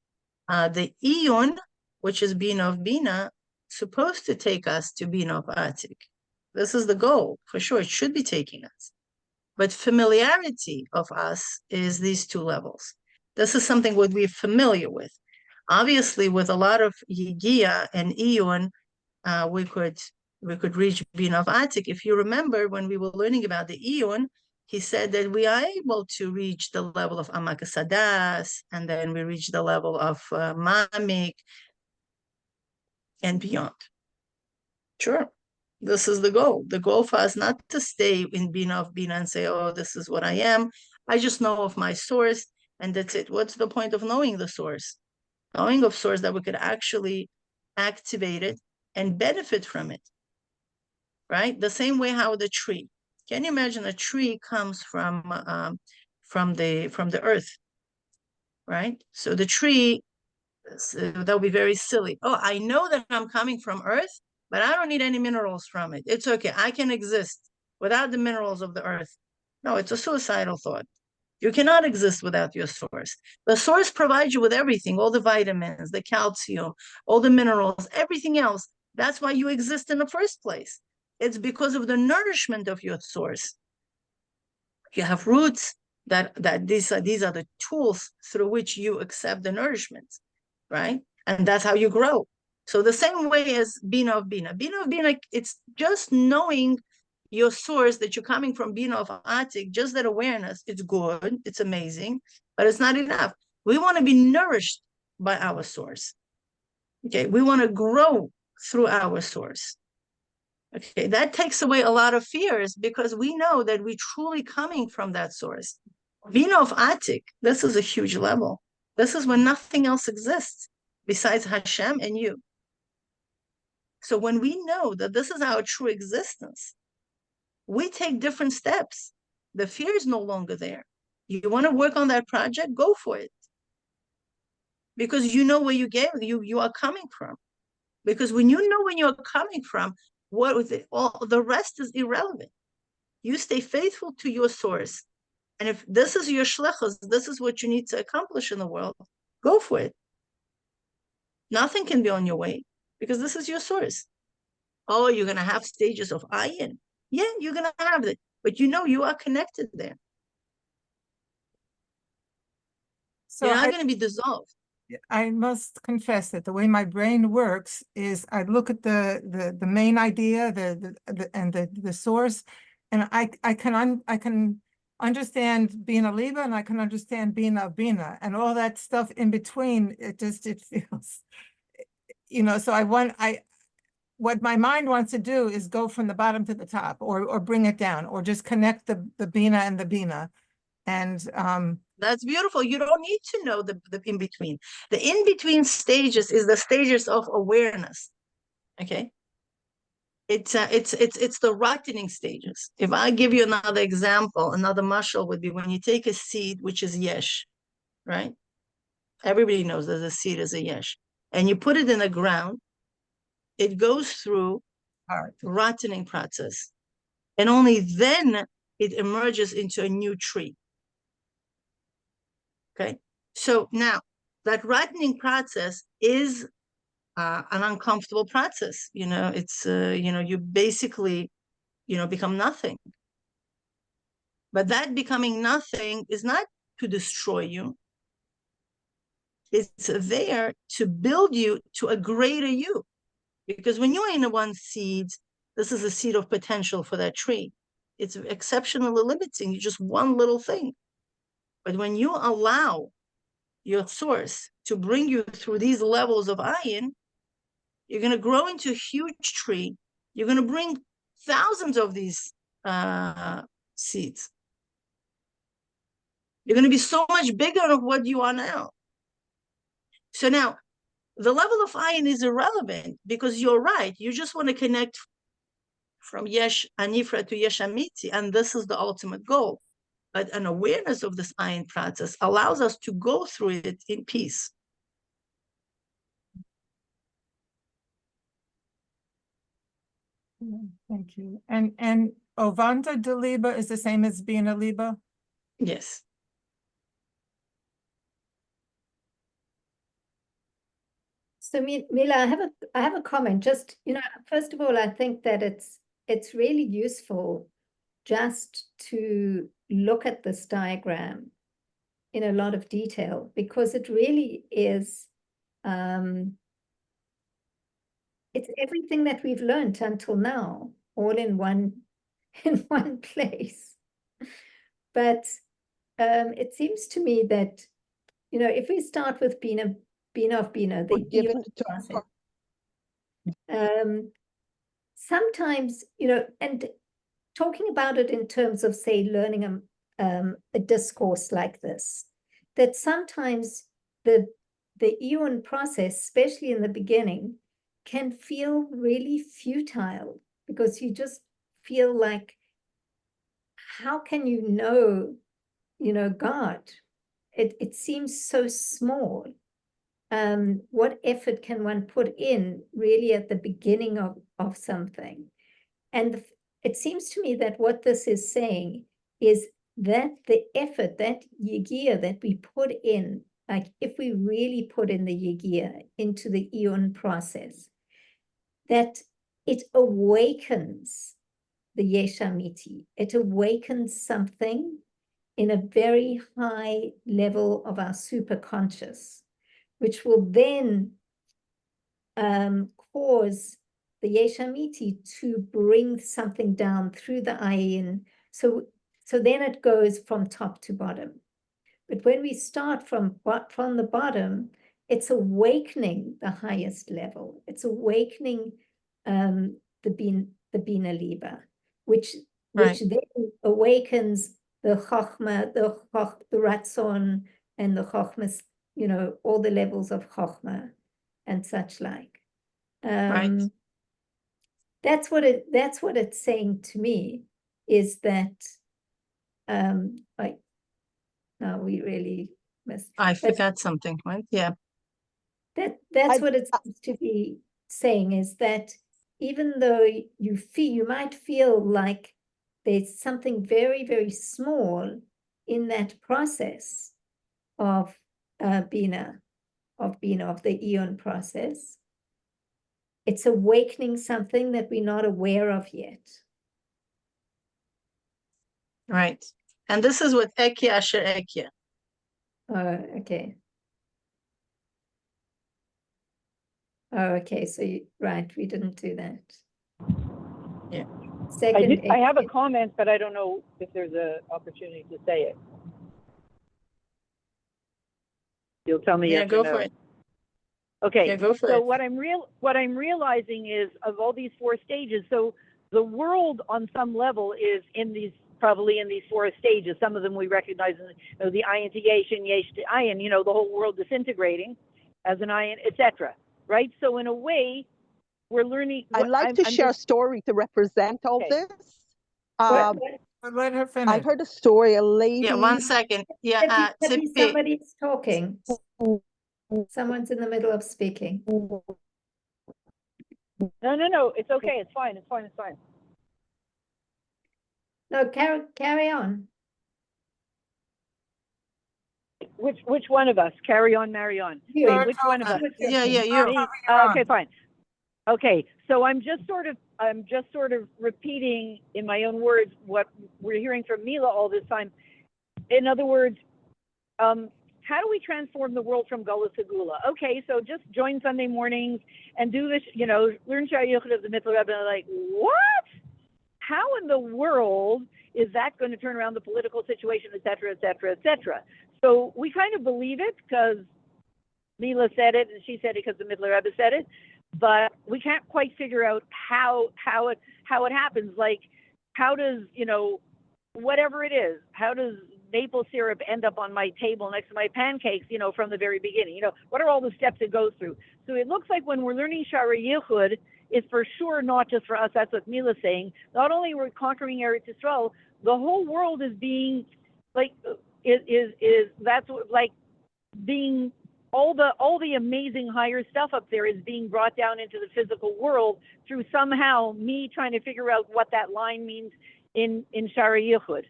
the Iyun, which is Bina of Bina, supposed to take us to Bina of Atik. This is the goal, for sure. It should be taking us. But familiarity of us is these two levels. This is something what we're familiar with. Obviously, with a lot of Yigia and Iyun, we could reach Bina of Atik. If you remember, when we were learning about the Iyun, he said that we are able to reach the level of Amakasadas, and then we reach the level of Mamik and beyond. Sure, this is the goal. The goal for us not to stay in Bina of Bina and say, oh, this is what I am. I just know of my source, and that's it. What's the point of knowing the source? Knowing of source that we could actually activate it and benefit from it, right? The same way how the tree. Can you imagine a tree comes from the earth, right? So the tree, that would be very silly. Oh, I know that I'm coming from earth, but I don't need any minerals from it. It's okay. I can exist without the minerals of the earth. No, it's a suicidal thought. You cannot exist without your source. The source provides you with everything, all the vitamins, the calcium, all the minerals, everything else. That's why you exist in the first place. It's because of the nourishment of your source. You have roots that these are the tools through which you accept the nourishment, right? And that's how you grow. So the same way as Bina of Bina. Bina of Bina, it's just knowing your source, that you're coming from Bina of Atik, just that awareness. It's good, it's amazing, but it's not enough. We want to be nourished by our source. Okay, we want to grow through our source. Okay, that takes away a lot of fears because we know that we're truly coming from that source. Bina of Atik, this is a huge level. This is when nothing else exists besides Hashem and you. So when we know that this is our true existence, we take different steps. The fear is no longer there. You want to work on that project, go for it. Because you know where you are coming from. Because when you know when you're coming from, all the rest is irrelevant. You stay faithful to your source. And if this is your shlichus, this is what you need to accomplish in the world, go for it. Nothing can be on your way because this is your source. Oh, you're going to have stages of ayin. Yeah, you're going to have it. But you know you are connected there. So you're not going to be dissolved. I must confess that the way my brain works is I look at the main idea, the source, and I can understand Bina Liba and I can understand Bina of Bina and all that stuff in between. It feels, so what my mind wants to do is go from the bottom to the top, or bring it down, or just connect the Bina and the Bina, and that's beautiful. You don't need to know the in-between. The in-between stages is the stages of awareness, okay? it's the rotting stages. If I give you another example, another mashal would be when you take a seed, which is yesh, right? Everybody knows that a seed is a yesh. And you put it in the ground, it goes through rotting process. And only then it emerges into a new tree. Okay? So now, that rotting process is an uncomfortable process. It's, you basically, become nothing. But that becoming nothing is not to destroy you. It's there to build you to a greater you. Because when you're in one seed, this is a seed of potential for that tree. It's exceptionally limiting. You're just one little thing. But when you allow your source to bring you through these levels of iron, you're going to grow into a huge tree. You're going to bring thousands of these seeds. You're going to be so much bigger than what you are now. So now, the level of iron is irrelevant because you're right. You just want to connect from yesh hanifrad to yesh hamiti, and this is the ultimate goal. But an awareness of this iron process allows us to go through it in peace. Thank you. And Ovanta de Liba is the same as Bina Liba? Yes. So Mila, I have a comment. Just, first of all, I think that it's really useful just to look at this diagram in a lot of detail, because it really is it's everything that we've learned until now, all in one place. But it seems to me that, if we start with Bina of Bina, the Iyun process, sometimes, and talking about it in terms of, say, learning a discourse like this, that sometimes the Iyun process, especially in the beginning, can feel really futile, because you just feel like, how can you know God? It seems so small. What effort can one put in really at the beginning of something? And it seems to me that what this is saying is that the effort, that yigiyah that we put in, like if we really put in the yigiyah into the Iyun process, that it awakens the yesh hamiti. It awakens something in a very high level of our superconscious, which will then cause the yesh hamiti to bring something down through the ayin. So then it goes from top to bottom. But when we start from the bottom, it's awakening the highest level. It's awakening the Bina Liba, which then awakens the Chochma, the Ratzon, and the Chochma, all the levels of Chochma and such like. Right. That's what it's saying to me, is that no, we really missed. I forgot something, right? Yeah. That's what it seems to be saying, is that even though you might feel like there's something very, very small in that process of Bina, of the Iyun process, it's awakening something that we're not aware of yet. Right. And this is with Ekya Asher Ekya. Oh, okay. Oh, okay. So right, we didn't do that. Yeah. Second, I have a comment, but I don't know if there's an opportunity to say it. You'll tell me. Yeah, yes go or no. for it. Okay. Yeah, go for so it. what I'm realizing is, of all these four stages, so the world on some level is probably in these four stages. Some of them we recognize in the ayin to yesh and yesh to ayin, the whole world disintegrating as an ayin, etc. Right? So in a way, we're learning. I'd like to share a story to represent all Okay. this. But let her finish. I heard a story, a lady. Yeah, 1 second. Yeah, Maybe Tzipi. somebody's talking. Someone's in the middle of speaking. No, it's okay. It's fine. It's fine. It's fine. No, carry on. Which one of us? Carry on, marry on. You. Wait, which one of us? Yeah, you. Me? Okay, fine. Okay, so I'm just sort of repeating in my own words what we're hearing from Mila all this time. In other words, how do we transform the world from Gula to Gula? Okay, so just join Sunday mornings and do this, learn Shar Yichud of the Mittel Rebbe. Like, what? How in the world is that going to turn around the political situation, et cetera, et cetera, et cetera? So we kind of believe it because Mila said it and she said it because the Mittel Rebbe said it, but we can't quite figure out how it happens. Like, how does, whatever it is, how does maple syrup end up on my table next to my pancakes, from the very beginning? What are all the steps it goes through? So it looks like when we're learning Shara Yichud, it's for sure not just for us. That's what Mila's saying. Not only we're conquering Eretz Yisrael, the whole world is being like that's like being all the amazing higher stuff up there is being brought down into the physical world through somehow me trying to figure out what that line means in Shara Yichud.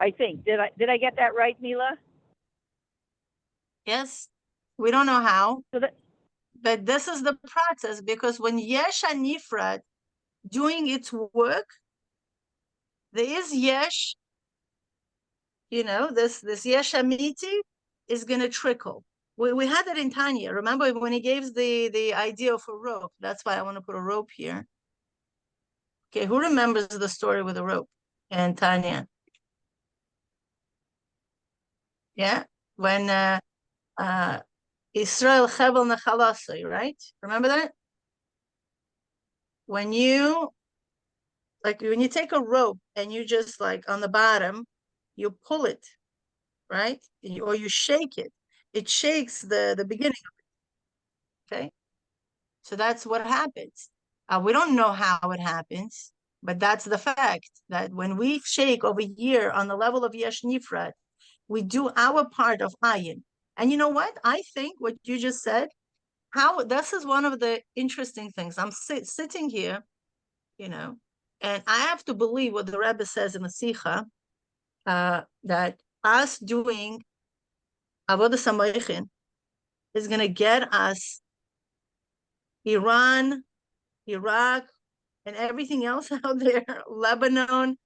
I think. Did I get that right, Mila? Yes. We don't know how. So but this is the process, because when Yesh HaNifrad doing its work, there is Yesh, this Yesh HaMiti is going to trickle. We had that in Tanya. Remember when he gave the idea of a rope? That's why I want to put a rope here. Okay, who remembers the story with a rope and Tanya? Yeah, when Israel Chevel Nechalasoi, right? Remember that? When you take a rope and you just on the bottom, you pull it, right? Or you shake it. It shakes the beginning of it. Okay? So that's what happens. We don't know how it happens, but that's the fact that when we shake over here on the level of Yesh Nifrad, we do our part of Ayin. And you know what? I think what you just said, this is one of the interesting things. I'm sitting here, and I have to believe what the Rebbe says in the Sikha, that us doing Avodas HaMoichin is going to get us Iran, Iraq, and everything else out there, Lebanon,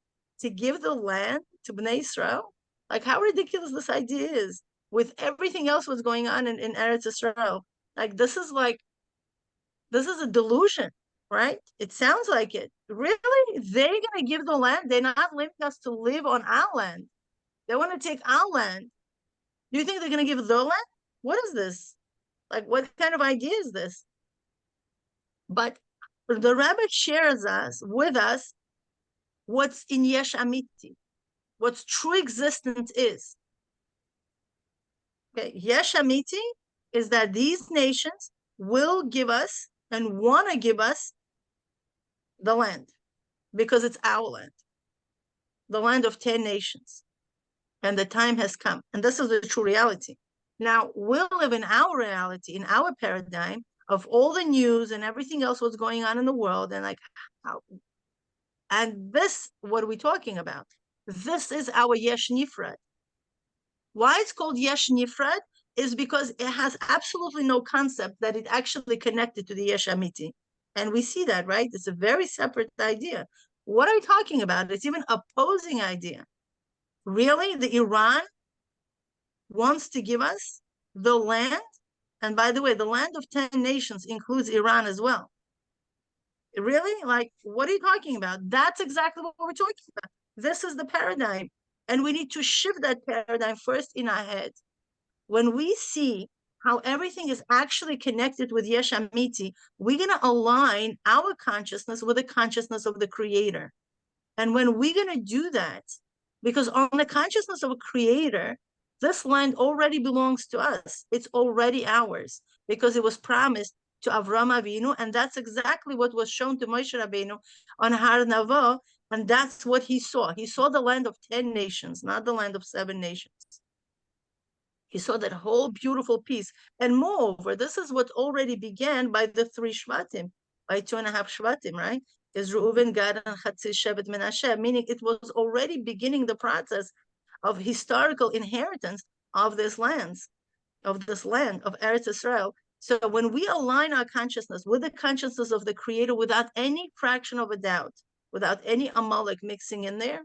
to give the land to Bnei Israel. Like, how ridiculous this idea is with everything else what's going on in Eretz Israel. Like, this is a delusion, right? It sounds like it. Really? They're going to give the land? They're not letting us to live on our land. They want to take our land. Do you think they're going to give their land? What is this? Like, what kind of idea is this? But the Rebbe shares with us what's in Yesh Amiti, what's true existence is. Okay, Yesh Amiti is that these nations will give us and want to give us the land because it's our land, the land of 10 nations. And the time has come. And this is the true reality. Now, we'll live in our reality, in our paradigm of all the news and everything else what's going on in the world. And this, what are we talking about? This is our Yesh Nifrad. Why it's called Yesh Nifrad is because it has absolutely no concept that it actually connected to the Yesh Amiti. And we see that, right? It's a very separate idea. What are we talking about? It's even opposing idea. Really? The Iran wants to give us the land? And by the way, the land of 10 nations includes Iran as well. Really? Like, what are you talking about? That's exactly what we're talking about. This is the paradigm. And we need to shift that paradigm first in our heads. When we see how everything is actually connected with Yesh Amiti, we're going to align our consciousness with the consciousness of the Creator. And when we're going to do that, because on the consciousness of a Creator, this land already belongs to us. It's already ours because it was promised to Avram Avinu, and that's exactly what was shown to Moshe Rabbeinu on Har Navo, and that's what he saw. He saw the land of 10 nations, not the land of 7 nations. He saw that whole beautiful piece. And moreover, this is what already began by the 3 Shvatim, by 2.5 Shvatim, right? Is Reuven, Gad, and Chatzi Shevet Menashe, meaning it was already beginning the process of historical inheritance of this land, of Eretz Israel. So when we align our consciousness with the consciousness of the Creator without any fraction of a doubt, without any Amalek mixing in there,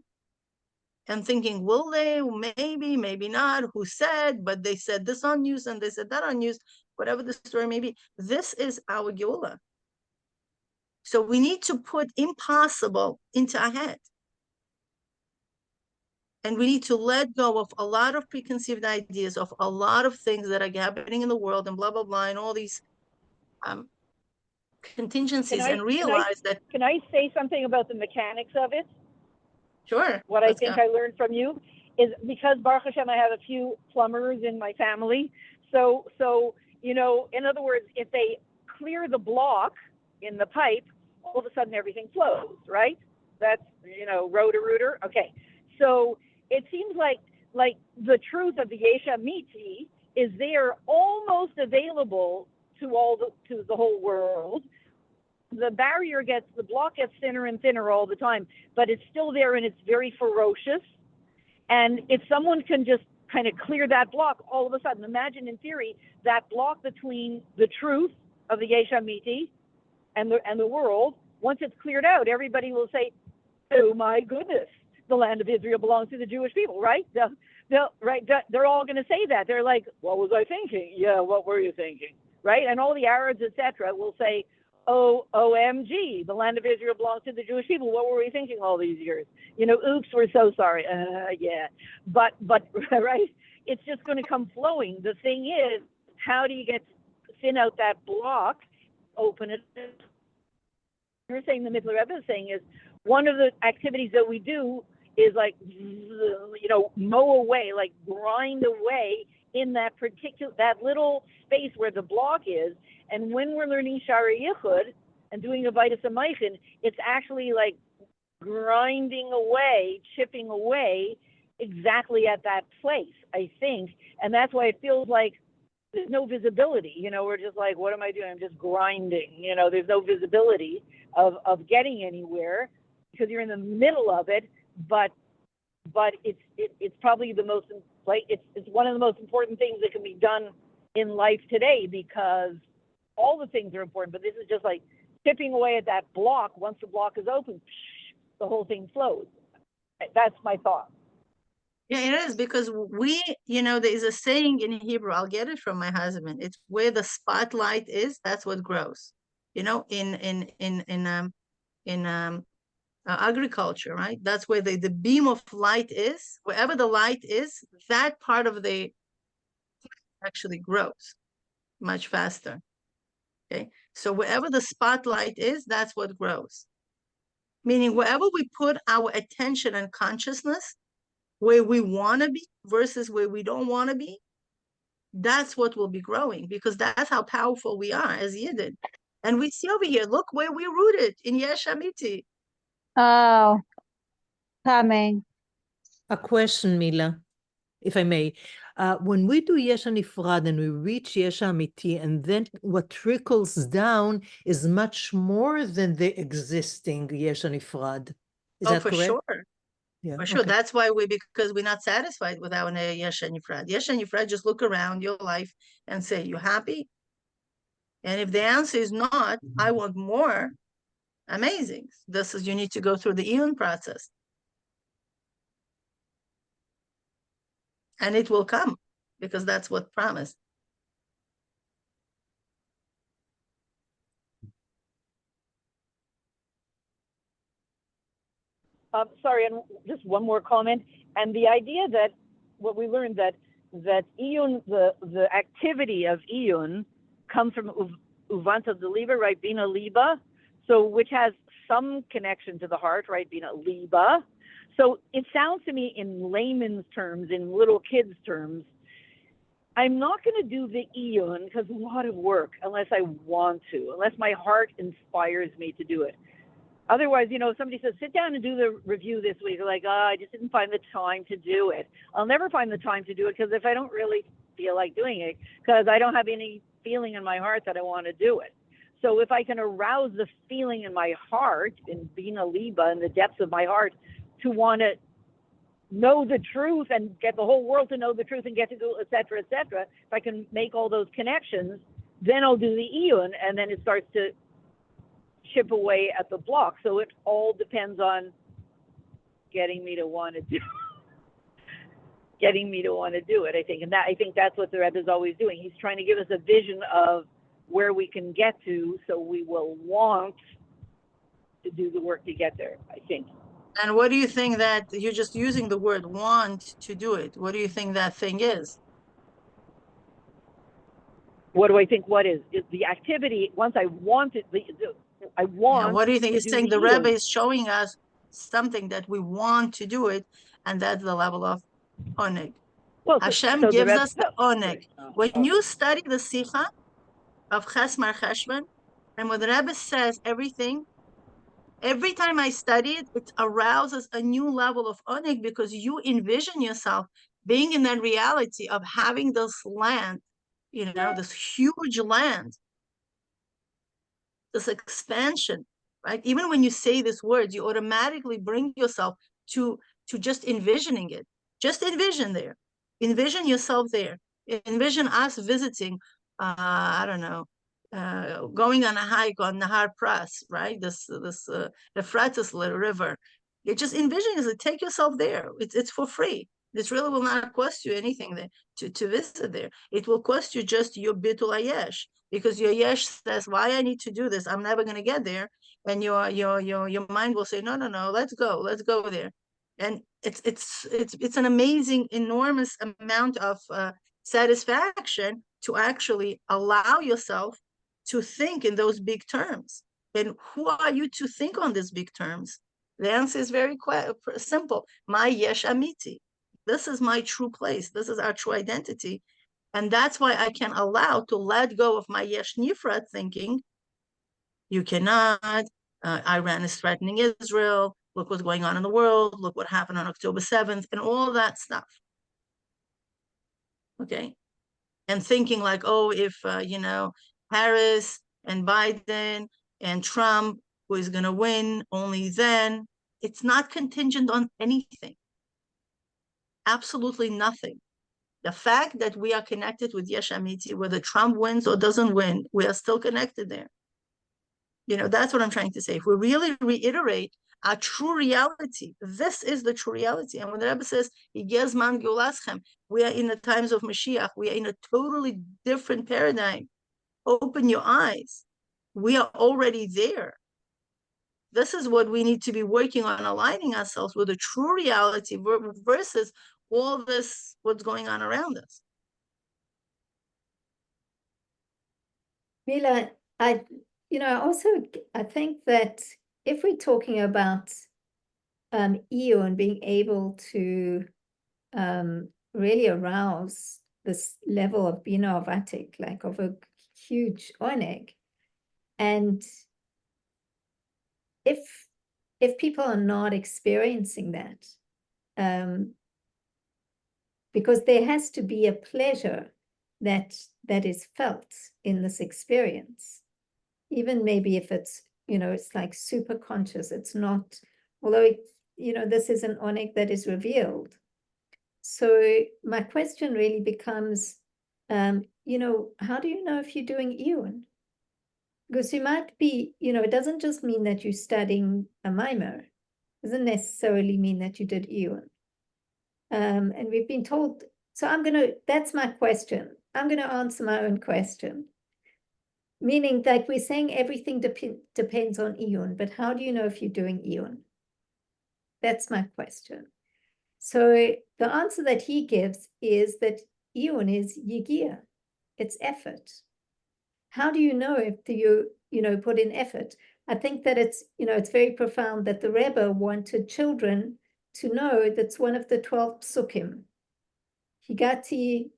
and thinking, will they, maybe, maybe not, who said, but they said this on news and they said that on news, whatever the story may be, this is our Geula. So we need to put impossible into our head. And we need to let go of a lot of preconceived ideas, of a lot of things that are happening in the world and blah, blah, blah, and all these contingencies, and realize that... Can I say something about the mechanics of it? Sure. What I think I learned from you is, because Baruch Hashem, I have a few plumbers in my family. So, you know, in other words, if they clear the block in the pipe, all of a sudden everything flows, right? That's, you know, rotor-rooter. Okay. So it seems like the truth of the Yesh Amiti is there, almost available to the whole world. The block gets thinner and thinner all the time, but it's still there and it's very ferocious. And if someone can just kind of clear that block, all of a sudden, imagine in theory, that block between the truth of the Yesh Amiti and the world, once it's cleared out, everybody will say, oh my goodness, the land of Israel belongs to the Jewish people, right? They're all going to say that. They're like, what was I thinking? Yeah, what were you thinking? Right? And all the Arabs, etc., will say, oh, OMG, the land of Israel belongs to the Jewish people. What were we thinking all these years? You know, oops, we're so sorry. Yeah. But right, it's just going to come flowing. The thing is, how do you thin out that block, open it? You're saying, the Mittler Rebbe is saying, is one of the activities that we do is like, you know, mow away, like grind away in that little space where the block is. And when we're learning Shari Yichud and doing a Vitus Amaychin, it's actually like grinding away, chipping away exactly at that place, I think. And that's why it feels like there's no visibility. You know, we're just like, what am I doing? I'm just grinding. You know, there's no visibility of getting anywhere because you're in the middle of it. But it's probably the most, like, it's one of the most important things that can be done in life today, because all the things are important, but this is just like chipping away at that block. Once the block is open, the whole thing flows. That's my thought. Yeah, it is, because we, you know, there is a saying in Hebrew, I'll get it from my husband. It's where the spotlight is, that's what grows. You know, in agriculture, right? That's where the beam of light is. Wherever the light is, that part of the actually grows much faster. Okay, so wherever the spotlight is, that's what grows. Meaning wherever we put our attention and consciousness, where we want to be versus where we don't want to be, that's what will be growing, because that's how powerful we are as Yidden. And we see over here, look where we're rooted, in Yesh Amiti. Oh, coming. A question, Mila, if I may. When we do Yesh Nifrad and we reach Yesh Amiti, and then what trickles down is much more than the existing Yesh Nifrad. Is that for correct? Sure. Yeah, For sure. okay. That's why because we're not satisfied with our Yesh Nifrad. Yesh Nifrad, just look around your life and say, you happy? And if the answer is not, I want more, amazing. This is, you need to go through the Iyun process. And it will come, because that's what promised. Sorry, and just one more comment. And the idea that what we learned that Iyun, the activity of Iyun comes from Uvanta de Liba, right? Bina Liba, so which has some connection to the heart, right? Bina Liba. So it sounds to me, in layman's terms, in little kids' terms, I'm not going to do the Iyun because it's a lot of work unless I want to, unless my heart inspires me to do it. Otherwise, you know, if somebody says, sit down and do the review this week, like, oh, I just didn't find the time to do it. I'll never find the time to do it because if I don't really feel like doing it, because I don't have any feeling in my heart that I want to do it. So if I can arouse the feeling in my heart, in Bina Liba, in the depths of my heart, to want to know the truth and get the whole world to know the truth and get to go, et cetera, if I can make all those connections, then I'll do the Iyun, and then it starts to chip away at the block. So it all depends on getting me to want to do it, I think. And that, I think that's what the Rebbe is always doing. He's trying to give us a vision of where we can get to, so we will want to do the work to get there, I think. And what do you think that you're just using the word want to do it? What do you think that thing is? What do I think? What is the activity? Once I want it, I want. Yeah, what do you think? He's saying the Iyun. Rebbe is showing us something that we want to do it, and that's the level of oneg. Well, Hashem so gives us the oneg. When you study the Sicha of Chesmar Cheshvan, and when the Rebbe says everything, every time I study it, it arouses a new level of oneg because you envision yourself being in that reality of having this land, you know, this huge land, this expansion, right? Even when you say these words, you automatically bring yourself to just envisioning it. Just envision there. Envision yourself there. Envision us visiting, I don't know, going on a hike on Nahar Pras, right? This Euphrates river. You just envision it. Take yourself there. It's for free. This really will not cost you anything there to visit there. It will cost you just your bitul ayesh, because your yesh says, why I need to do this? I'm never going to get there. And your mind will say, no, let's go there. And it's an amazing, enormous amount of satisfaction to actually allow yourself to think in those big terms. And who are you to think on these big terms? The answer is very simple. My yesh amiti. This is my true place. This is our true identity. And that's why I can allow to let go of my yesh nifrad thinking. You cannot. Iran is threatening Israel. Look what's going on in the world. Look what happened on October 7th and all that stuff. Okay. And thinking like, oh, if, Harris and Biden and Trump, who is going to win, only then. It's not contingent on anything. Absolutely nothing. The fact that we are connected with Yesh Amiti, whether Trump wins or doesn't win, we are still connected there. That's what I'm trying to say. If we really reiterate our true reality, this is the true reality. And when the Rebbe says, "Igezman Geulaschem," we are in the times of Mashiach. We are in a totally different paradigm. Open your eyes. We are already there. This is what we need to be working on, aligning ourselves with the true reality versus all this, what's going on around us. Mila, I think that if we're talking about Iyun being able to really arouse this level of Bina of Atik, like of a huge oneg, and if people are not experiencing that, because there has to be a pleasure that is felt in this experience, even maybe if it's, it's like super conscious, it's not, although this is an oneg that is revealed. So my question really becomes, how do you know if you're doing Iyun? Because you might be, it doesn't just mean that you're studying a mimer. It doesn't necessarily mean that you did Iyun. And we've been told, so that's my question. I'm going to answer my own question. Meaning that we're saying everything depends on Iyun, but how do you know if you're doing Iyun? That's my question. So the answer that he gives is that Iyun is yigia. It's effort. How do you know if you put in effort? I think that it's very profound that the Rebbe wanted children to know that's one of the 12 psukim. Higati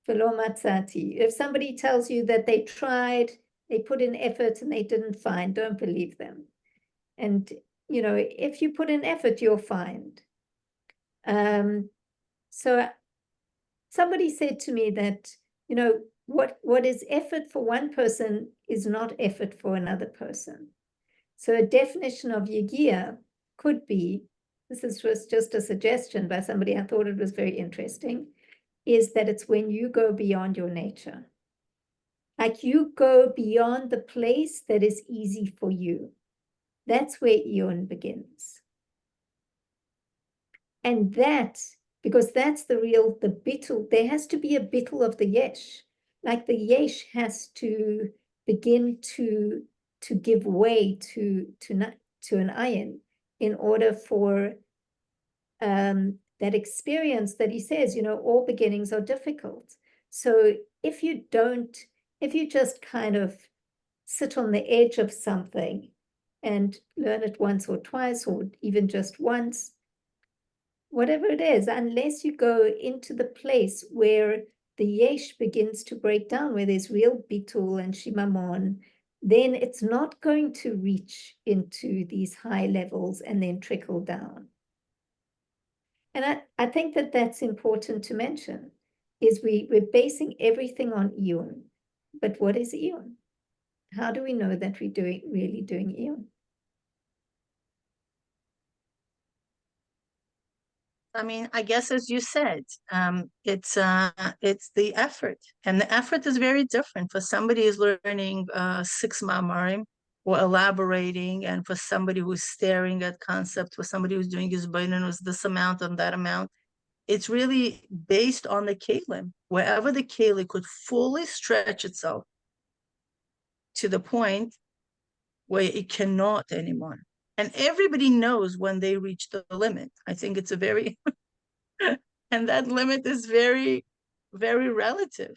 v'lo matzati. If somebody tells you that they tried, they put in effort and they didn't find, don't believe them. And, you know, if you put in effort, you'll find. So somebody said to me that, you know, what is effort for one person is not effort for another person. So a definition of yagia could be, this was just a suggestion by somebody, I thought it was very interesting, is that it's when you go beyond your nature. Like you go beyond the place that is easy for you. That's where Iyun begins. And that, because that's the bittul, there has to be a bittul of the yesh. Like the yesh has to begin to give way to an ayin in order for that experience that he says, you know, all beginnings are difficult. So if you just kind of sit on the edge of something and learn it once or twice or even just once, whatever it is, unless you go into the place where the yesh begins to break down, where there's real bitul and shimamon, then it's not going to reach into these high levels and then trickle down. And I think that that's important to mention, is we're basing everything on Iyun. But what is Iyun? How do we know that we're really doing Iyun? I mean, I guess as you said, it's the effort, and the effort is very different for somebody who's learning 6 ma'amarim or elaborating, and for somebody who's staring at concept, for somebody who's doing his Bina was this amount and that amount. It's really based on the kelim, wherever the kelim could fully stretch itself to the point where it cannot anymore. And everybody knows when they reach the limit. I think it's a very, and that limit is very, very relative.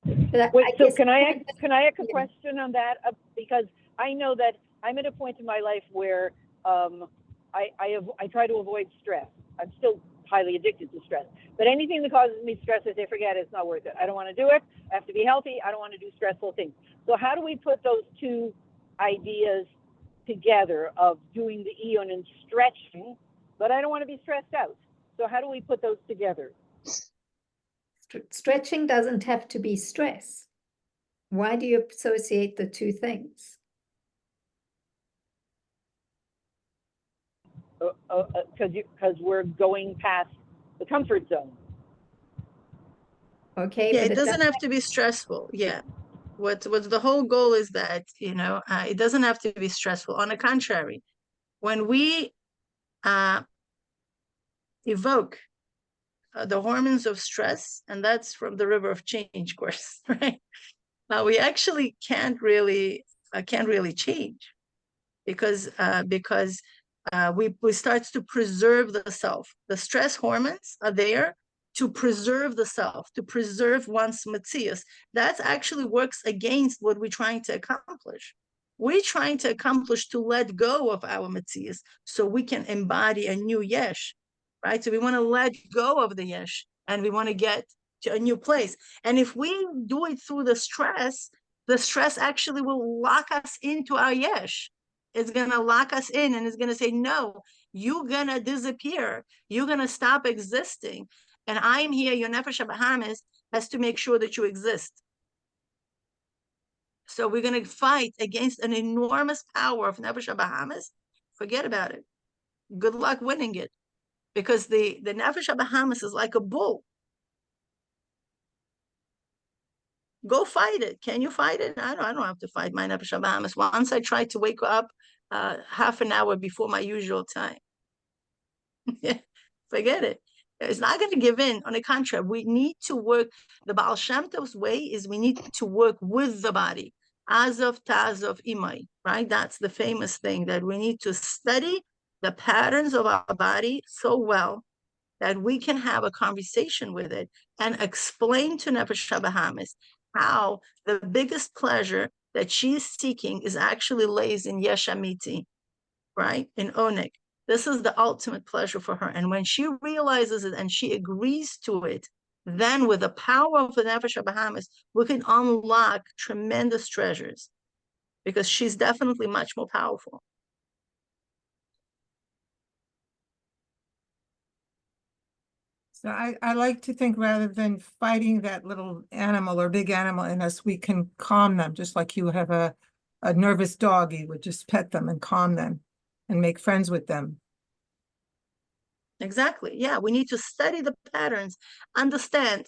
Wait, so can I ask a question on that? Because I know that I'm at a point in my life where I try to avoid stress. I'm still highly addicted to stress. But anything that causes me stress, I say, forget it, it's not worth it. I don't want to do it. I have to be healthy. I don't want to do stressful things. So how do we put those two ideas together of doing the Iyun and stretching, but I don't want to be stressed out? So how do we put those together? Stretching doesn't have to be stress. Why do you associate the two things? Because we're going past the comfort zone. Okay. Yeah, it doesn't have to be stressful. Yeah. What the whole goal is that, you know, it doesn't have to be stressful. On the contrary, when we evoke the hormones of stress, and that's from the river of change course, right? Now we actually can't really change, because we start to preserve the self. The stress hormones are there to preserve the self, to preserve one's metzius. That actually works against what we're trying to accomplish. We're trying to accomplish to let go of our metzius so we can embody a new yesh, right? So we want to let go of the yesh and we want to get to a new place. And if we do it through the stress actually will lock us into our yesh. It's going to lock us in and it's going to say, no, you're going to disappear. You're going to stop existing. And I'm here, your nefesh habahamis has to make sure that you exist. So we're going to fight against an enormous power of nefesh habahamis. Forget about it. Good luck winning it. Because the nefesh habahamis is like a bull. Go fight it. Can you fight it? I don't have to fight my nefesh habahamis. Once I tried to wake up half an hour before my usual time. Forget it. It's not going to give in. On the contrary, we need to work. The Baal Shem Tov's way is we need to work with the body. Azov Tazov Imai, right? That's the famous thing, that we need to study the patterns of our body so well that we can have a conversation with it and explain to Nefesh habahamis how the biggest pleasure that she's seeking is actually lays in Yesh Amiti, right? In Oneg. This is the ultimate pleasure for her. And when she realizes it and she agrees to it, then with the power of the Nefesh HaBahamis, we can unlock tremendous treasures, because she's definitely much more powerful. So I like to think, rather than fighting that little animal or big animal in us, we can calm them, just like you have a nervous dog, you would just pet them and calm them and make friends with them. Exactly. Yeah, we need to study the patterns, understand.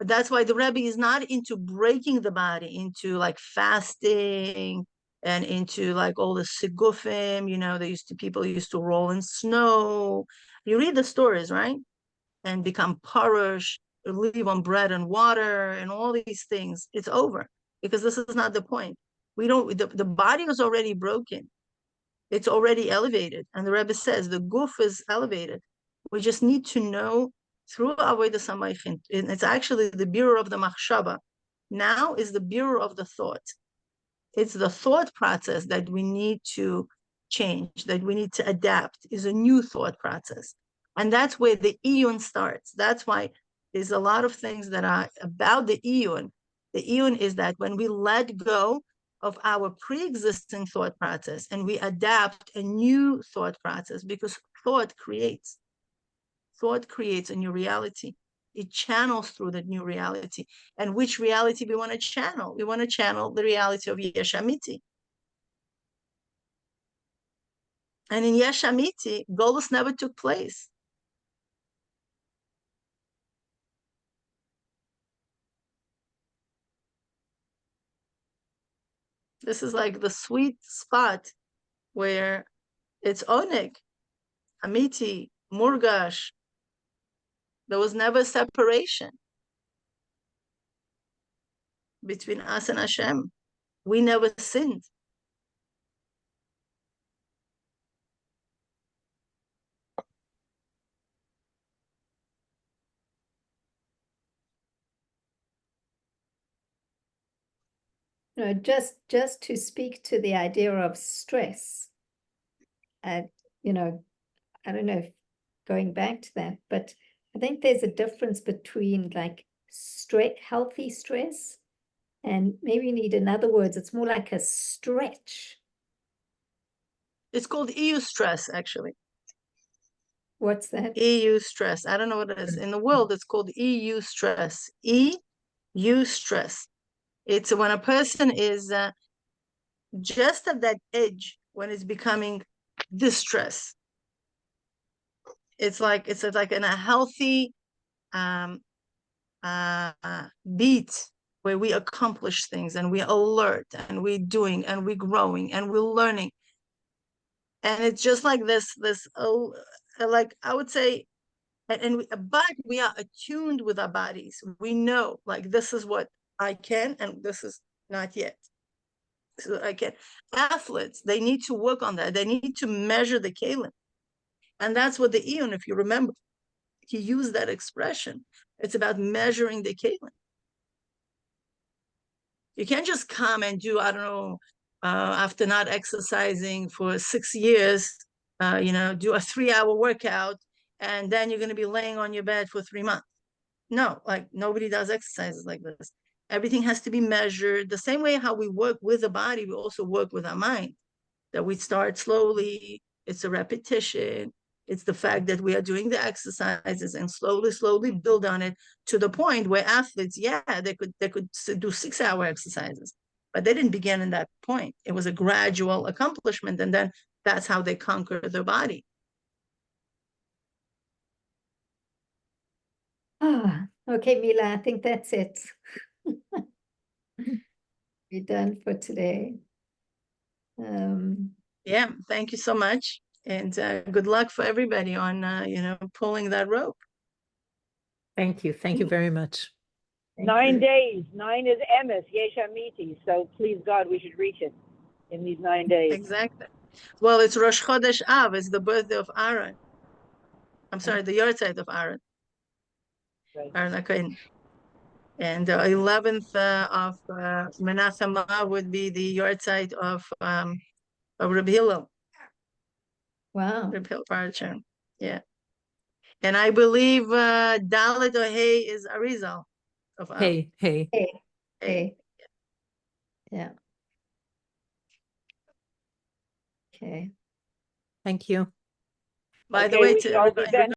But that's why the Rebbe is not into breaking the body, into like fasting and into like all the sigufim, you know, people used to roll in snow. You read the stories, right? And become parush, live on bread and water and all these things. It's over, because this is not the point. We don't, the body is already broken. It's already elevated. And the Rebbe says the guf is elevated. We just need to know through Avodas HaMoichin. It's actually the bureau of the machshava. Now is the bureau of the thought. It's the thought process that we need to change, that we need to adapt, is a new thought process. And that's where the Iyun starts. That's why there's a lot of things that are about the Iyun. The Iyun is that when we let go of our pre-existing thought process and we adapt a new thought process, because thought creates a new reality. It channels through the new reality. And which reality we want to channel? We want to channel the reality of Yesh Amiti. And in Yesh Amiti, Golus never took place. This is like the sweet spot where it's Oneg, Amiti, Murgash. There was never separation between us and Hashem. We never sinned. No, just to speak to the idea of stress, you know, I don't know if going back to that, but I think there's a difference between like healthy stress, and maybe you need, in other words, it's more like a stretch. It's called EU stress, actually. What's that? EU stress. I don't know what it is. In the world, it's called EU stress. EU stress. It's when a person is just at that edge, when it's becoming distress. It's like in a healthy beat where we accomplish things and we're alert and we're doing and we're growing and we're learning. And it's just like this like I would say, but we are attuned with our bodies. We know, like, this is what I can and this is not yet. So I can. Athletes, they need to work on that. They need to measure the kalim. And that's what the Iyun, if you remember, he used that expression. It's about measuring the kalim. You can't just come and do, I don't know, after not exercising for 6 years, you know, do a 3-hour workout, and then you're going to be laying on your bed for 3 months. No, like, nobody does exercises like this. Everything has to be measured. The same way how we work with the body, we also work with our mind. That we start slowly. It's a repetition. It's the fact that we are doing the exercises and slowly build on it to the point where athletes, yeah, they could do 6-hour exercises, but they didn't begin in that point. It was a gradual accomplishment, and then that's how they conquer their body. Okay, Mila, I think that's it. We're done for today. Yeah, thank you so much, and good luck for everybody on you know, pulling that rope. Thank you very much. 9 days. 9 is emes, yesh amiti. So please God, we should reach it in these 9 days. Exactly. Well, it's Rosh Chodesh Av. It's the birthday of Aaron. I'm sorry, the yahrzeit of Aaron. Right. Aaron. And the 11th of Menachem would be the yahrzeit of Rabbi Hillel. Wow. Repel. Yeah. And I believe Dalet or Hey is Arizal of Av. Hey. Hey. Yeah. Okay. Thank you. By the Okay, way, we to shall be everybody, then.